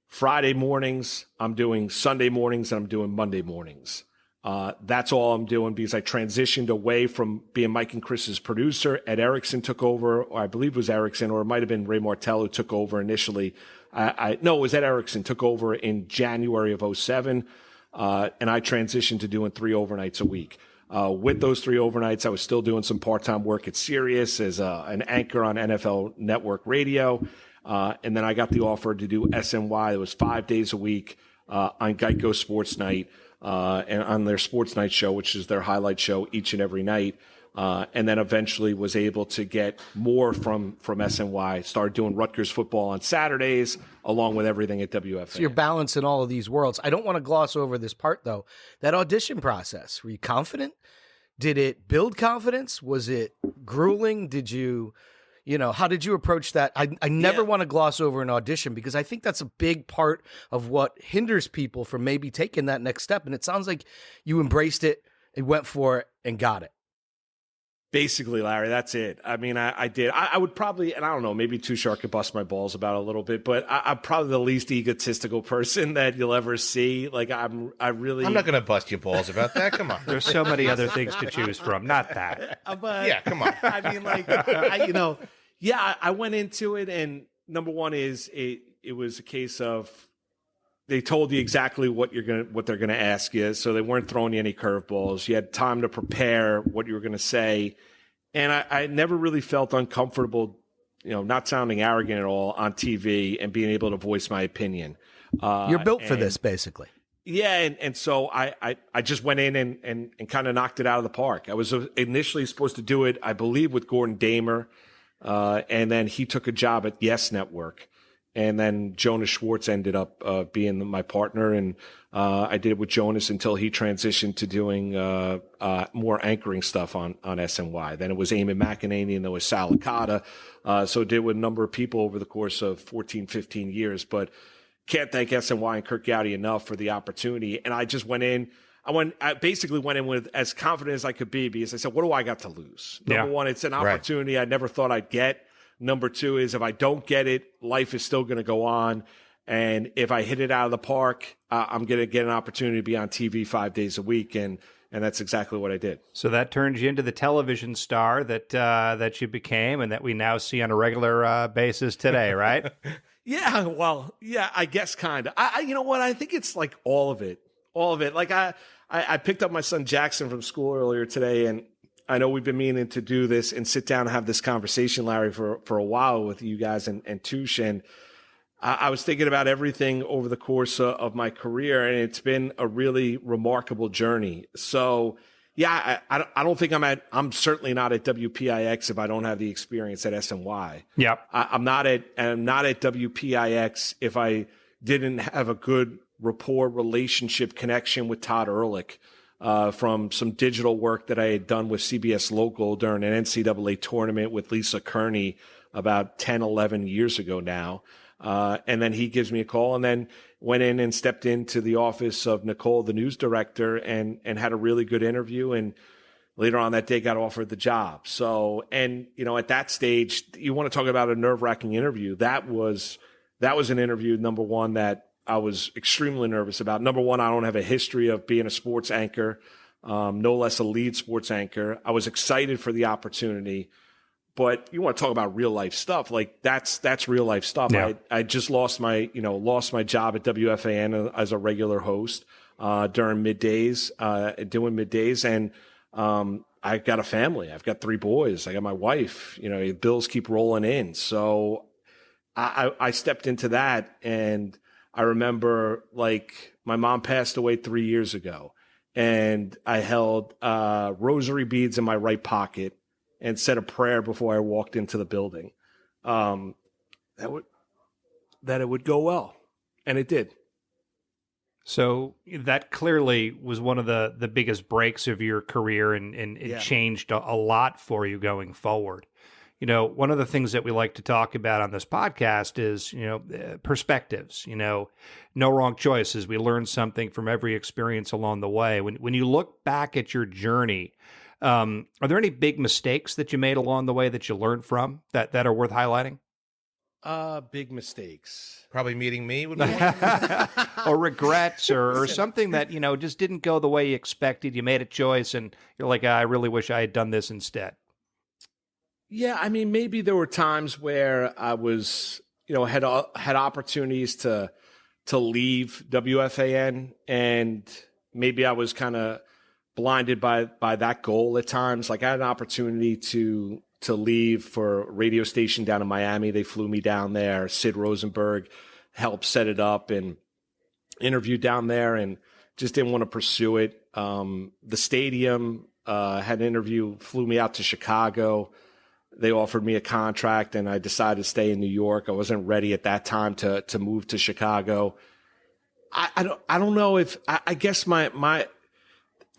Friday mornings, I'm doing Sunday mornings, and I'm doing Monday mornings. That's all I'm doing because I transitioned away from being Mike and Chris's producer. Ed Erickson took over, or I believe it was Erickson, or it might have been Ray Martell who took over initially. No, it was Ed Erickson took over in January of 2007, and I transitioned to doing 3 overnights a week. With those 3 overnights, I was still doing some part-time work at Sirius as an anchor on NFL Network Radio. And then I got the offer to do SNY. It was 5 days a week on Geico Sports Night and on their Sports Night show, which is their highlight show each and every night. And then eventually was able to get more from SNY, started doing Rutgers football on Saturdays, along with everything at WFAN. So you're balancing all of these worlds. I don't want to gloss over this part, though. That audition process, were you confident? Did it build confidence? Was it grueling? Did you, how did you approach that? I never want to gloss over an audition because I think that's a big part of what hinders people from maybe taking that next step. And it sounds like you embraced it and went for it and got it. Basically, Larry, that's it. I mean, I did. I would probably, and I don't know, maybe Too Short could bust my balls about it a little bit, but I'm probably the least egotistical person that you'll ever see. Like, I'm not going to bust your balls about that. Come on. There's so many other things to choose from. Not that. But, yeah, come on. I mean, I went into it, and number one is it was a case of they told you exactly what they're gonna ask you, so they weren't throwing you any curveballs. You had time to prepare what you were gonna say, and I never really felt uncomfortable, not sounding arrogant at all on TV and being able to voice my opinion. You're built for this, basically. Yeah, and so I just went in and kind of knocked it out of the park. I was initially supposed to do it, I believe, with Gordon Damer, and then he took a job at Yes Network. And then Jonas Schwartz ended up being my partner, and I did it with Jonas until he transitioned to doing more anchoring stuff on SNY. Then it was Eamon McEnany, and there was Sal Licata. So I did with a number of people over the course of 14, 15 years. But can't thank SNY and Kirk Gowdy enough for the opportunity. And I just went in. I basically went in with as confident as I could be because I said, what do I got to lose? Number one, it's an opportunity I never thought I'd get. Number two is if I don't get it, life is still going to go on. And if I hit it out of the park, I'm going to get an opportunity to be on TV 5 days a week. And that's exactly what I did. So that turned you into the television star that you became and that we now see on a regular basis today, right? Yeah, well, yeah, I guess kind of. You know what? I think it's like all of it. all of it. Like I picked up my son Jackson from school earlier today, and I know we've been meaning to do this and sit down and have this conversation, Larry, for a while with you guys and Touche. And I was thinking about everything over the course of my career, and it's been a really remarkable journey. So, yeah, I don't think I'm certainly not at WPIX if I don't have the experience at SNY. Yep. I'm not at WPIX if I didn't have a good rapport, relationship, connection with Todd Ehrlich from some digital work that I had done with CBS Local during an NCAA tournament with Lisa Kearney about 10, 11 years ago now. And then he gives me a call, and then went in and stepped into the office of Nicole, the news director, and had a really good interview. And later on that day got offered the job. So, and, at that stage, you want to talk about a nerve-wracking interview. That was an interview, number one, that I was extremely nervous about. Number one, I don't have a history of being a sports anchor, no less a lead sports anchor. I was excited for the opportunity, but you want to talk about real life stuff. Like that's real life stuff. Yeah. I just lost my job at WFAN as a regular host, during middays, doing middays. And, I got a family. I've got 3 boys. I got my wife, bills keep rolling in. So I stepped into that, and I remember, like, my mom passed away 3 years ago, and I held rosary beads in my right pocket and said a prayer before I walked into the building, that it would go well, and it did. So that clearly was one of the biggest breaks of your career, and it changed a lot for you going forward. One of the things that we like to talk about on this podcast is, perspectives, no wrong choices. We learn something from every experience along the way. When you look back at your journey, are there any big mistakes that you made along the way that you learned from that are worth highlighting? Big mistakes. Probably meeting me would be or regrets or something that, just didn't go the way you expected. You made a choice and you're like, I really wish I had done this instead. Yeah, I mean, maybe there were times where I was, had opportunities to leave WFAN, and maybe I was kind of blinded by that goal at times. Like I had an opportunity to leave for a radio station down in Miami. They flew me down there. Sid Rosenberg helped set it up and interviewed down there, and just didn't want to pursue it. The stadium had an interview, flew me out to Chicago. They offered me a contract, and I decided to stay in New York. I wasn't ready at that time to move to Chicago. I don't know if I guess I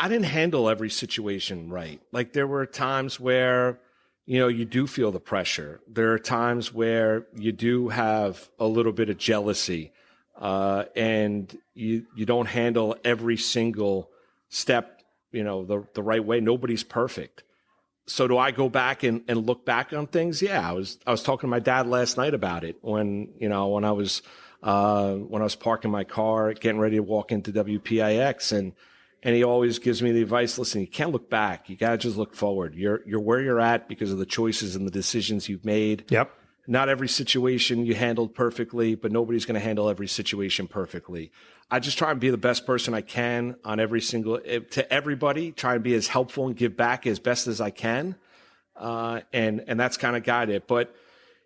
didn't handle every situation right. Like there were times where, you do feel the pressure. There are times where you do have a little bit of jealousy, and you don't handle every single step, the right way. Nobody's perfect. So do I go back and look back on things? Yeah, I was talking to my dad last night about it when I was parking my car, getting ready to walk into WPIX, and he always gives me the advice, listen, you can't look back. You got to just look forward. You're where you're at because of the choices and the decisions you've made. Yep. Not every situation you handled perfectly, but nobody's going to handle every situation perfectly. I just try and be the best person I can on to everybody, try and be as helpful and give back as best as I can. And that's kind of guided it. But,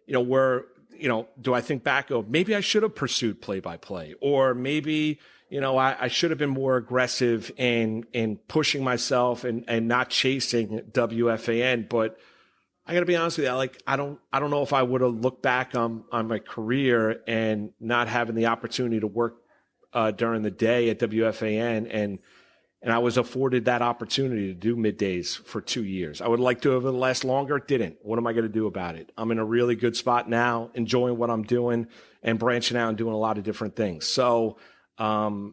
do I think back, maybe I should have pursued play-by-play, or maybe, I should have been more aggressive in pushing myself and not chasing WFAN. But I got to be honest with you, I don't know if I would have looked back on my career and not having the opportunity to work during the day at WFAN, and I was afforded that opportunity to do middays for 2 years. I would like to have last longer. It didn't. What am I going to do about it? I'm in a really good spot now, enjoying what I'm doing and branching out and doing a lot of different things. So, I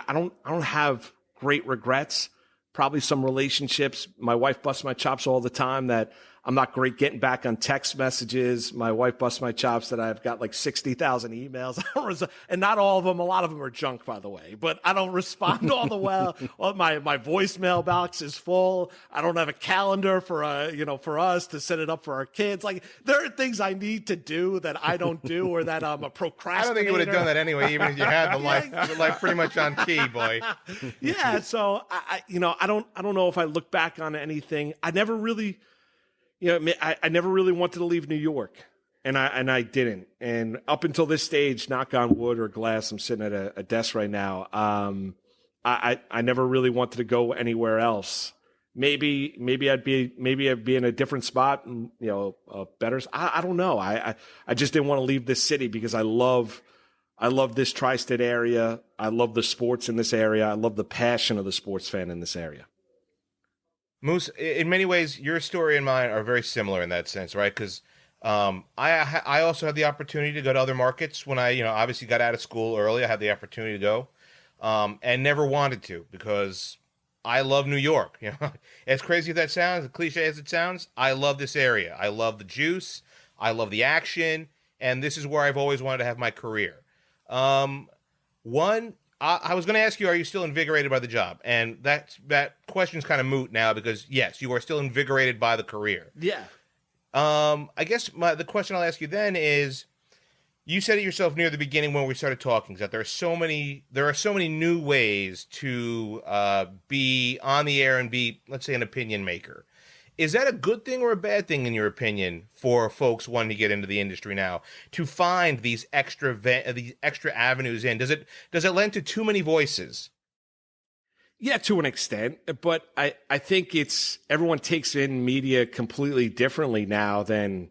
don't have great regrets. Probably some relationships. My wife busts my chops all the time that I'm not great getting back on text messages. My wife busts my chops that I've got like 60,000 emails. And not all of them, a lot of them are junk, by the way. But I don't respond all the well. My voicemail box is full. I don't have a calendar for us to set it up for our kids. Like, there are things I need to do that I don't do, or that I'm a procrastinator. I don't think you would have done that anyway, even if you had the life pretty much on key, boy. Yeah. So I don't know if I look back on anything. I never really, I never really wanted to leave New York, and I didn't. And up until this stage, knock on wood or glass, I'm sitting at a desk right now. I never really wanted to go anywhere else. Maybe I'd be in a different spot, and, better. I don't know. I just didn't want to leave this city because I love this tri-state area. I love the sports in this area. I love the passion of the sports fan in this area. Moose, in many ways, your story and mine are very similar in that sense, right? Because I also had the opportunity to go to other markets when I, obviously got out of school early. I had the opportunity to go, and never wanted to because I love New York. As crazy as that sounds, as cliche as it sounds, I love this area. I love the juice. I love the action, and this is where I've always wanted to have my career. I was going to ask you, are you still invigorated by the job? And that question's kind of moot now because, yes, you are still invigorated by the career. Yeah. I guess the question I'll ask you then is, you said it yourself near the beginning when we started talking, that there are so many new ways to be on the air and be, let's say, an opinion maker. Is that a good thing or a bad thing, in your opinion, for folks wanting to get into the industry now, to find these extra avenues in? Does it lend to too many voices? Yeah, to an extent, but I think everyone takes in media completely differently now than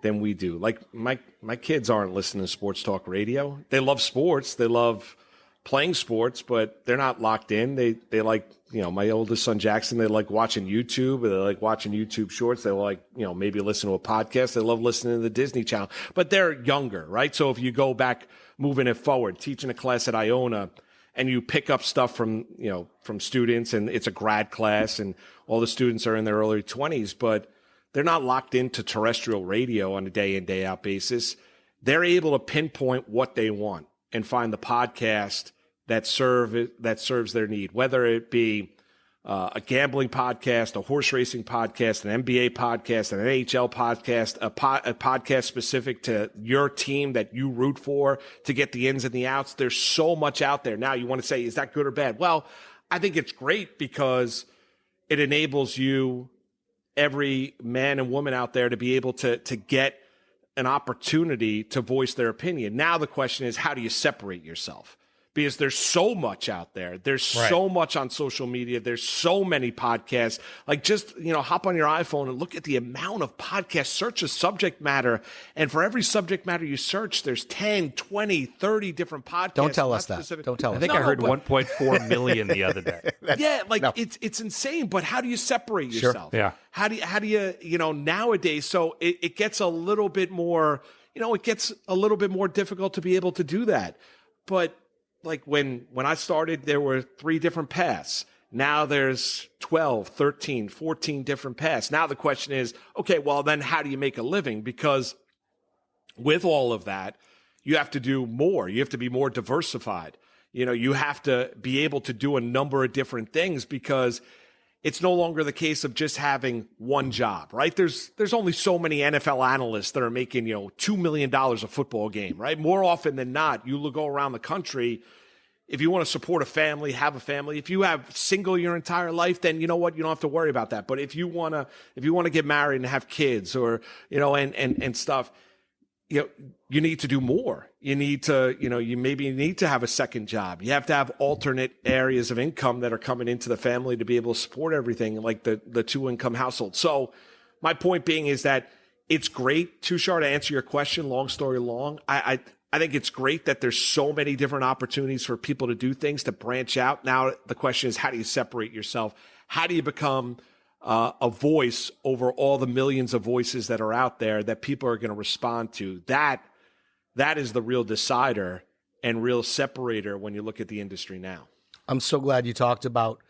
we do. Like my kids aren't listening to sports talk radio. They love sports. They love playing sports, but they're not locked in. They like, my oldest son, Jackson, they like watching YouTube, or they like watching YouTube shorts. They like, maybe listen to a podcast. They love listening to the Disney Channel, but they're younger, right? So if you go back, moving it forward, teaching a class at Iona, and you pick up stuff from students, and it's a grad class, and all the students are in their early 20s, but they're not locked into terrestrial radio on a day in, day out basis. They're able to pinpoint what they want and find the podcast that serves their need, whether it be a gambling podcast, a horse racing podcast, an NBA podcast, an NHL podcast, a podcast specific to your team that you root for to get the ins and the outs. There's so much out there. Now you want to say, is that good or bad? Well, I think it's great because it enables you, every man and woman out there, to be able to get an opportunity to voice their opinion. Now the question is, how do you separate yourself? Because there's so much out there. There's so much on social media. There's so many podcasts. Like, just, hop on your iPhone and look at the amount of podcasts. Search a subject matter. And for every subject matter you search, there's 10, 20, 30 different podcasts. Don't tell us that. Don't tell us. I think I heard 1.4 million the other day. It's insane. But how do you separate yourself? Sure. Yeah. How do you, nowadays, so it gets a little bit more, it gets a little bit more difficult to be able to do that. But like when I started, there were 3 different paths. Now there's 12, 13, 14 different paths. Now the question is, okay, well then how do you make a living? Because with all of that, you have to do more. You have to be more diversified. You have to be able to do a number of different things, because it's no longer the case of just having one job, right? There's only so many NFL analysts that are making, $2 million a football game, right? More often than not, you go around the country. If you want to support a family, have a family, if you have single your entire life, then you know what? You don't have to worry about that. But if you want to get married and have kids, or, and stuff, you need to do more. You need to, you maybe need to have a second job. You have to have alternate areas of income that are coming into the family to be able to support everything, like the 2-income household. So my point being is that it's great, Tushar, to answer your question, long story long. I think it's great that there's so many different opportunities for people to do things, to branch out. Now the question is, how do you separate yourself? How do you become a voice over all the millions of voices that are out there that people are going to respond to? That is the real decider and real separator when you look at the industry now. I'm so glad you talked about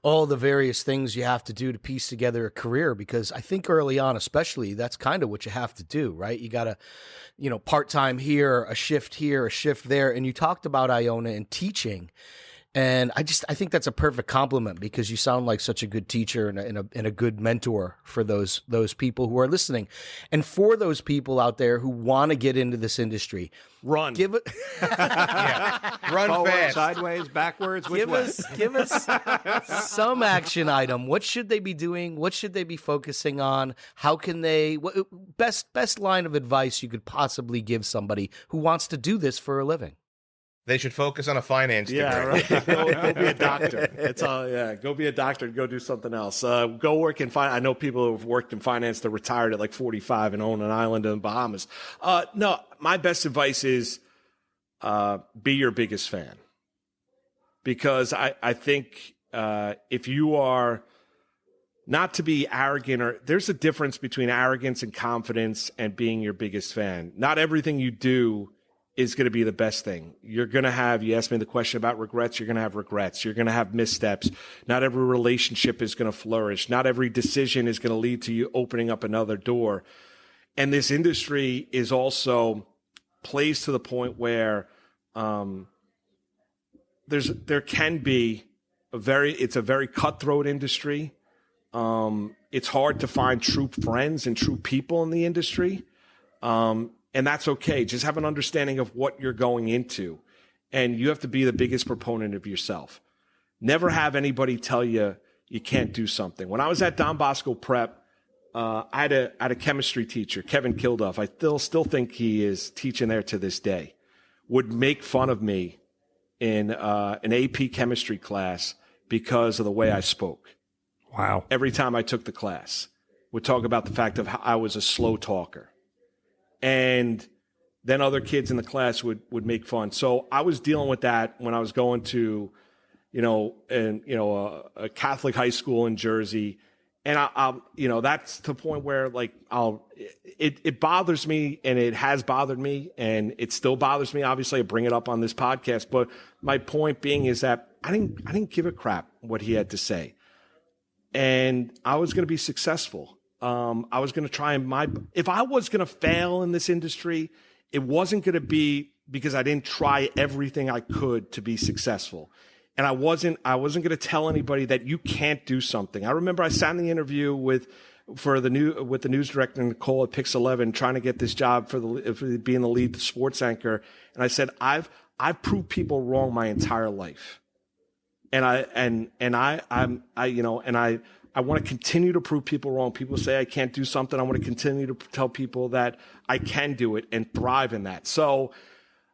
all the various things you have to do to piece together a career, because I think early on, especially, that's kind of what you have to do, right? You got to, part-time here, a shift there. And you talked about Iona and teaching. And I think that's a perfect compliment, because you sound like such a good teacher and a good mentor for those people who are listening. And for those people out there who want to get into this industry, run. Give it Run Forward, fast. sideways, backwards, which way? Give us some action item. What should they be doing? What should they be focusing on? How can they best line of advice you could possibly give somebody who wants to do this for a living? They should focus on a finance degree. Yeah, right. Go be a doctor. It's all. Yeah, go be a doctor and go do something else. Go work in finance. I know people who have worked in finance that retired at like 45 and own an island in the Bahamas. No, my best advice is be your biggest fan, because I think if you are not to be arrogant, or there's a difference between arrogance and confidence and being your biggest fan. Not everything you do is going to be the best thing. You're going to have, you asked me the question about regrets, you're going to have regrets. You're going to have missteps. Not every relationship is going to flourish. Not every decision is going to lead to you opening up another door. And this industry is also plays to the point where there can be it's a very cutthroat industry. It's hard to find true friends and true people in the industry. And that's okay. Just have an understanding of what you're going into. And you have to be the biggest proponent of yourself. Never have anybody tell you you can't do something. When I was at Don Bosco Prep, I had a chemistry teacher, Kevin Kilduff. I still think he is teaching there to this day. Would make fun of me in an AP chemistry class because of the way I spoke. Wow. Every time I took the class, would talk about the fact of how I was a slow talker. And then other kids in the class would make fun. So I was dealing with that when I was going to, a Catholic high school in Jersey. And that's the point where it bothers me, and it has bothered me, and it still bothers me. Obviously, I bring it up on this podcast, but my point being is that I didn't give a crap what he had to say. And I was going to be successful. I was going to try if I was going to fail in this industry, it wasn't going to be because I didn't try everything I could to be successful. And I wasn't going to tell anybody that you can't do something. I remember I sat in the interview with the news director Nicole at WPIX-11, trying to get this job for being the lead sports anchor. And I said, I've proved people wrong my entire life. And I want to continue to prove people wrong. People say I can't do something. I want to continue to tell people that I can do it and thrive in that. So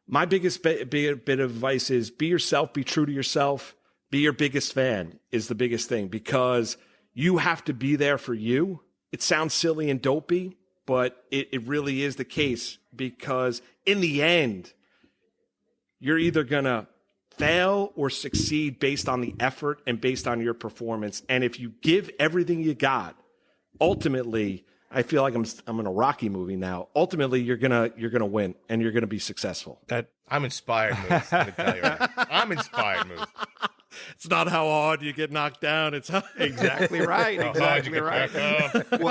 my biggest bit of advice is be yourself, be true to yourself, be your biggest fan is the biggest thing, because you have to be there for you. It sounds silly and dopey, but it really is the case, because in the end, you're either going to fail or succeed based on the effort and based on your performance. And if you give everything you got, ultimately, I feel like I'm in a Rocky movie now. Ultimately, you're gonna win, and you're gonna be successful. I'm inspired, Moose. I'm gonna tell you right now. I'm inspired, Moose. It's not how hard you get knocked down. It's how exactly right. Exactly right.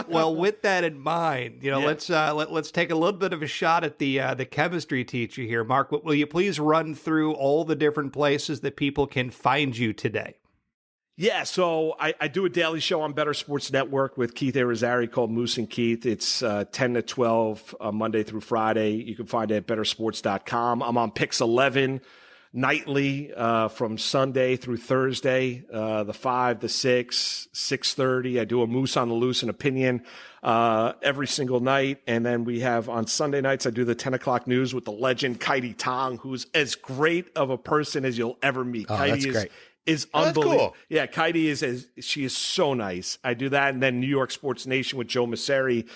Well, with that in mind, let's take a little bit of a shot at the chemistry teacher here, Mark. Will you please run through all the different places that people can find you today? Yeah, so I do a daily show on Better Sports Network with Keith Arizari called Moose and Keith. It's 10 to 12 Monday through Friday. You can find it at bettersports.com. I'm on WPIX-11 nightly from Sunday through Thursday, the 5, the 6, 6:30. I do a Moose on the Loose and opinion every single night. And then we have on Sunday nights, I do the 10 o'clock news with the legend Kaidi Tong, who's as great of a person as you'll ever meet. Oh, Kaidi that's great. Is unbelievable. Cool. Yeah, Kaidi she is so nice. I do that, and then New York Sports Nation with Joe Masseri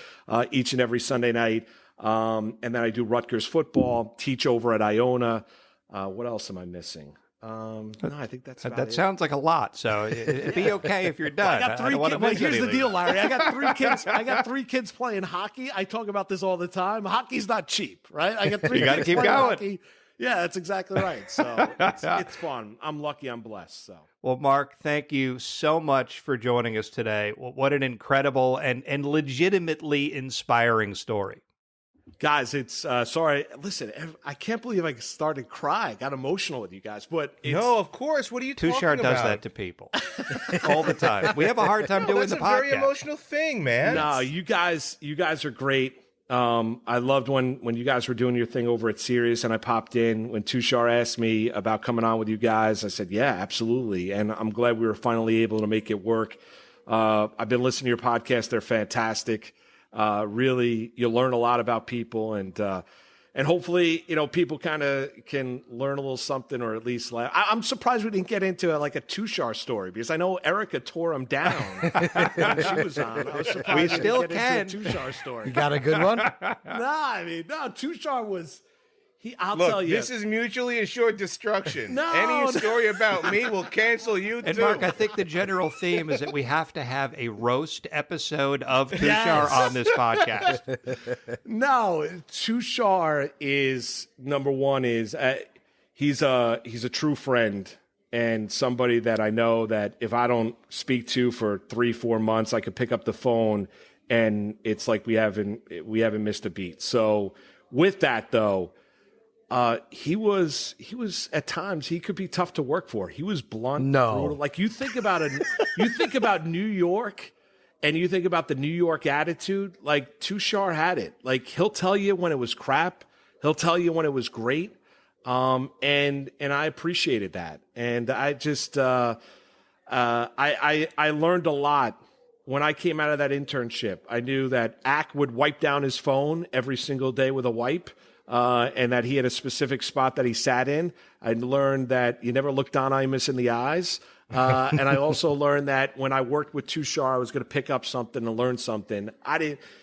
each and every Sunday night. And then I do Rutgers football, teach over at Iona. What else am I missing? No, I think that's about that. Sounds like a lot. So it'd be okay if you're done. I got 3 kids. Well, here's the deal, Larry. I got 3 kids. I got 3 kids playing hockey. I talk about this all the time. Hockey's not cheap, right? I got 3 you kids gotta keep playing going. hockey. Yeah, that's exactly right. So it's fun. I'm lucky. I'm blessed. So. Well, Marc, thank you so much for joining us today. What an incredible and legitimately inspiring story. Guys, it's sorry. Listen, I can't believe I started crying. I got emotional with you guys, but no, of course. What are you talking about? Tushar does that to people all the time. We have a hard time doing the podcast. That's a very emotional thing, man. No, you guys are great. I loved when you guys were doing your thing over at Sirius, and I popped in when Tushar asked me about coming on with you guys. I said, yeah, absolutely, and I'm glad we were finally able to make it work. I've been listening to your podcast; they're fantastic. Really, you learn a lot about people, and hopefully, people kind of can learn a little something, or at least laugh. I'm surprised we didn't get into like a Tushar story, because I know Erica tore him down when she was on. I was surprised we still didn't get into a Tushar story. You got a good one? No, Tushar was. I'll Look, tell you. This is mutually assured destruction. No, Any story about me will cancel you, and too. Marc, I think the general theme is that we have to have a roast episode of Tushar on this podcast. No, Tushar is, number one, is he's a true friend and somebody that I know that if I don't speak to for 3-4 months, I could pick up the phone and it's like we haven't missed a beat. So with that, though, he was at times he could be tough to work for. He was blunt, brutal. Like you think about New York, and you think about the New York attitude. Like Tushar had it. Like he'll tell you when it was crap. He'll tell you when it was great. And I appreciated that. And I just I learned a lot when I came out of that internship. I knew that Ack would wipe down his phone every single day with a wipe. And that he had a specific spot that he sat in. I learned that you never look Don Imus in the eyes. And I also learned that when I worked with Tushar, I was going to pick up something and learn something.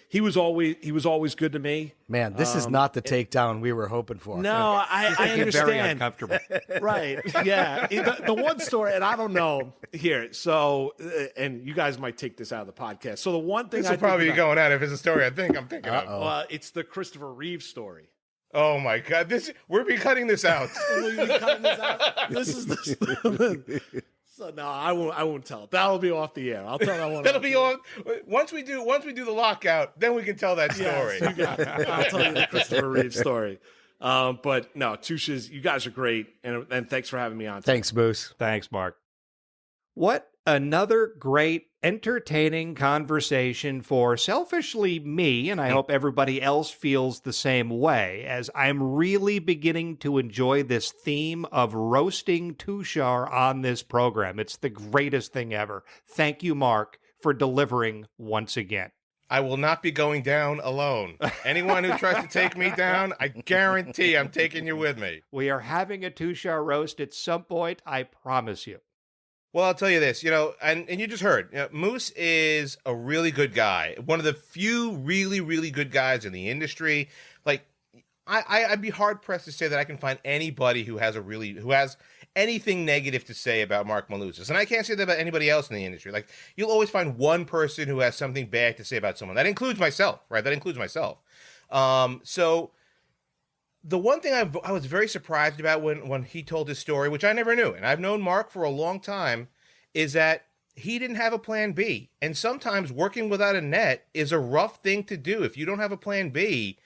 He was always good to me. Man, this is not the takedown we were hoping for. No, I understand. Very uncomfortable. Right. Yeah. The one story, and I don't know here. So, and you guys might take this out of the podcast. So the one thing this will probably be going out if it's a story I'm thinking of. It's the Christopher Reeve story. Oh my God! We'll be cutting this out. Will you be cutting this out? This is the. So no, I won't tell it. That'll be off the air. I'll tell that one. That'll be on once we do the lockout. Then we can tell that story. Yes, you got it. I'll tell you the Christopher Reeve story. But no, Tushas, you guys are great, and thanks for having me on. Thanks, Moose. Thanks, Marc. What another great, entertaining conversation for selfishly me, and I hope everybody else feels the same way, as I'm really beginning to enjoy this theme of roasting Tushar on this program. It's the greatest thing ever. Thank you, Marc, for delivering once again. I will not be going down alone. Anyone who tries to take me down, I guarantee I'm taking you with me. We are having a Tushar roast at some point, I promise you. Well, I'll tell you this, and you just heard, Moose is a really good guy. One of the few really, really good guys in the industry. Like, I'd be hard pressed to say that I can find anybody who has anything negative to say about Marc Malusis. And I can't say that about anybody else in the industry. Like, you'll always find one person who has something bad to say about someone. That includes myself, right? So the one thing I was very surprised about when he told his story, which I never knew, and I've known Marc for a long time, is that he didn't have a plan B. And sometimes working without a net is a rough thing to do. If you don't have a plan B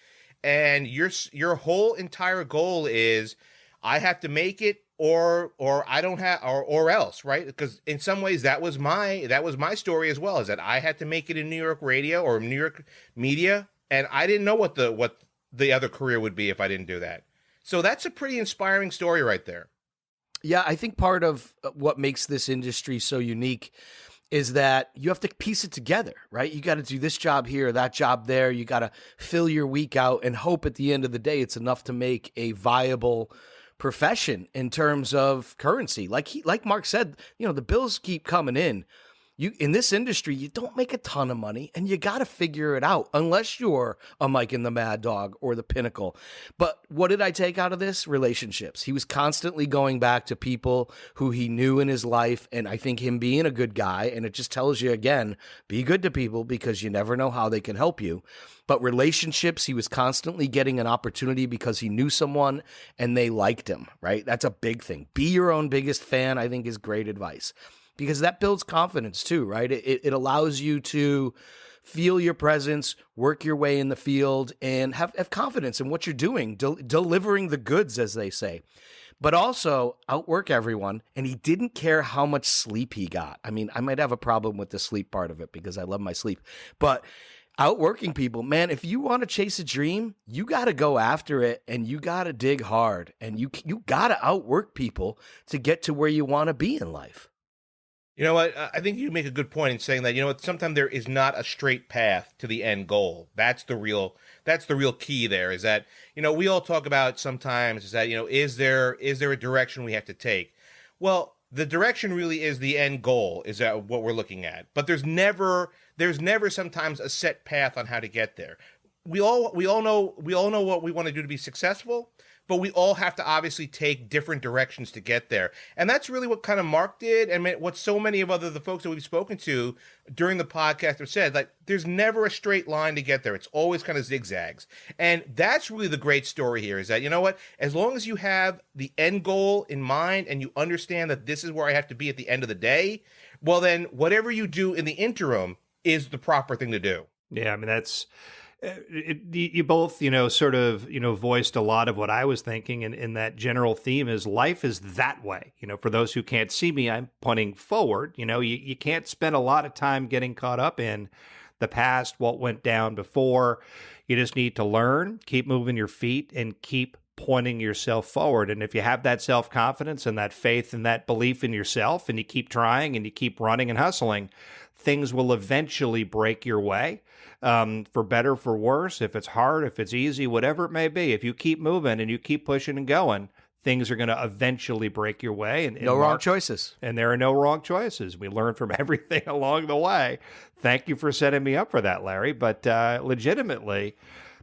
and your whole entire goal is, I have to make it or I don't have, or else, right? Because in some ways that was my story as well, is that I had to make it in New York radio or New York media. And I didn't know what the other career would be if I didn't do that. So that's a pretty inspiring story right there. Yeah, I think part of what makes this industry so unique is that you have to piece it together, right? You got to do this job here, that job there. You got to fill your week out and hope at the end of the day it's enough to make a viable profession in terms of currency. Like Marc said, the bills keep coming in. in this industry, you don't make a ton of money, and you got to figure it out unless you're a Mike and the Mad Dog or the Pinnacle. But what did I take out of this? Relationships. He was constantly going back to people who he knew in his life, and I think him being a good guy, and it just tells you again, be good to people because you never know how they can help you. But relationships, he was constantly getting an opportunity because he knew someone and they liked him, right? That's a big thing. Be your own biggest fan, I think, is great advice, because that builds confidence too, right? It allows you to feel your presence, work your way in the field, and have confidence in what you're doing, delivering the goods, as they say. But also outwork everyone, and he didn't care how much sleep he got. I mean, I might have a problem with the sleep part of it because I love my sleep, but outworking people, man, if you want to chase a dream, you got to go after it, and you got to dig hard, and you got to outwork people to get to where you want to be in life. You know what? I think you make a good point in saying that, you know what, sometimes there is not a straight path to the end goal. That's the real key there, is that, you know, we all talk about sometimes is that, you know, is there a direction we have to take? Well, the direction really is the end goal, is that what we're looking at. But there's never sometimes a set path on how to get there. We all know what we want to do to be successful, but we all have to obviously take different directions to get there. And that's really what kind of Marc did, and what so many of the folks that we've spoken to during the podcast have said. Like, there's never a straight line to get there. It's always kind of zigzags. And that's really the great story here, is that, you know what, as long as you have the end goal in mind and you understand that this is where I have to be at the end of the day, well, then whatever you do in the interim is the proper thing to do. Yeah, I mean, that's... you both, you know, sort of, you know, voiced a lot of what I was thinking, and in that general theme is life is that way. You know, for those who can't see me, I'm pointing forward. You know, you can't spend a lot of time getting caught up in the past, what went down before. You just need to learn, keep moving your feet, and keep pointing yourself forward. And if you have that self-confidence and that faith and that belief in yourself, and you keep trying and you keep running and hustling, things will eventually break your way, for better, for worse, if it's hard, if it's easy, whatever it may be. If you keep moving and you keep pushing and going, things are going to eventually break your way. And no wrong choices. And there are no wrong choices. We learn from everything along the way. Thank you for setting me up for that, Larry. But legitimately,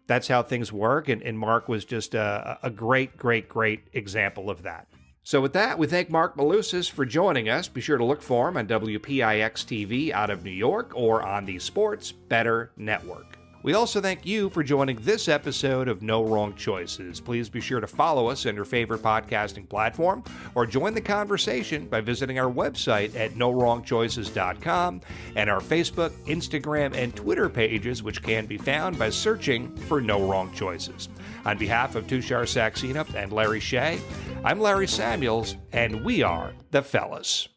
that's how things work. And Marc was just a great, great, great example of that. So with that, we thank Marc Malusis for joining us. Be sure to look for him on WPIX-TV out of New York or on the Sports Better Network. We also thank you for joining this episode of No Wrong Choices. Please be sure to follow us on your favorite podcasting platform or join the conversation by visiting our website at NoWrongChoices.com and our Facebook, Instagram, and Twitter pages, which can be found by searching for No Wrong Choices. On behalf of Tushar Saxena and Larry Shea, I'm Larry Samuels, and we are the Fellas.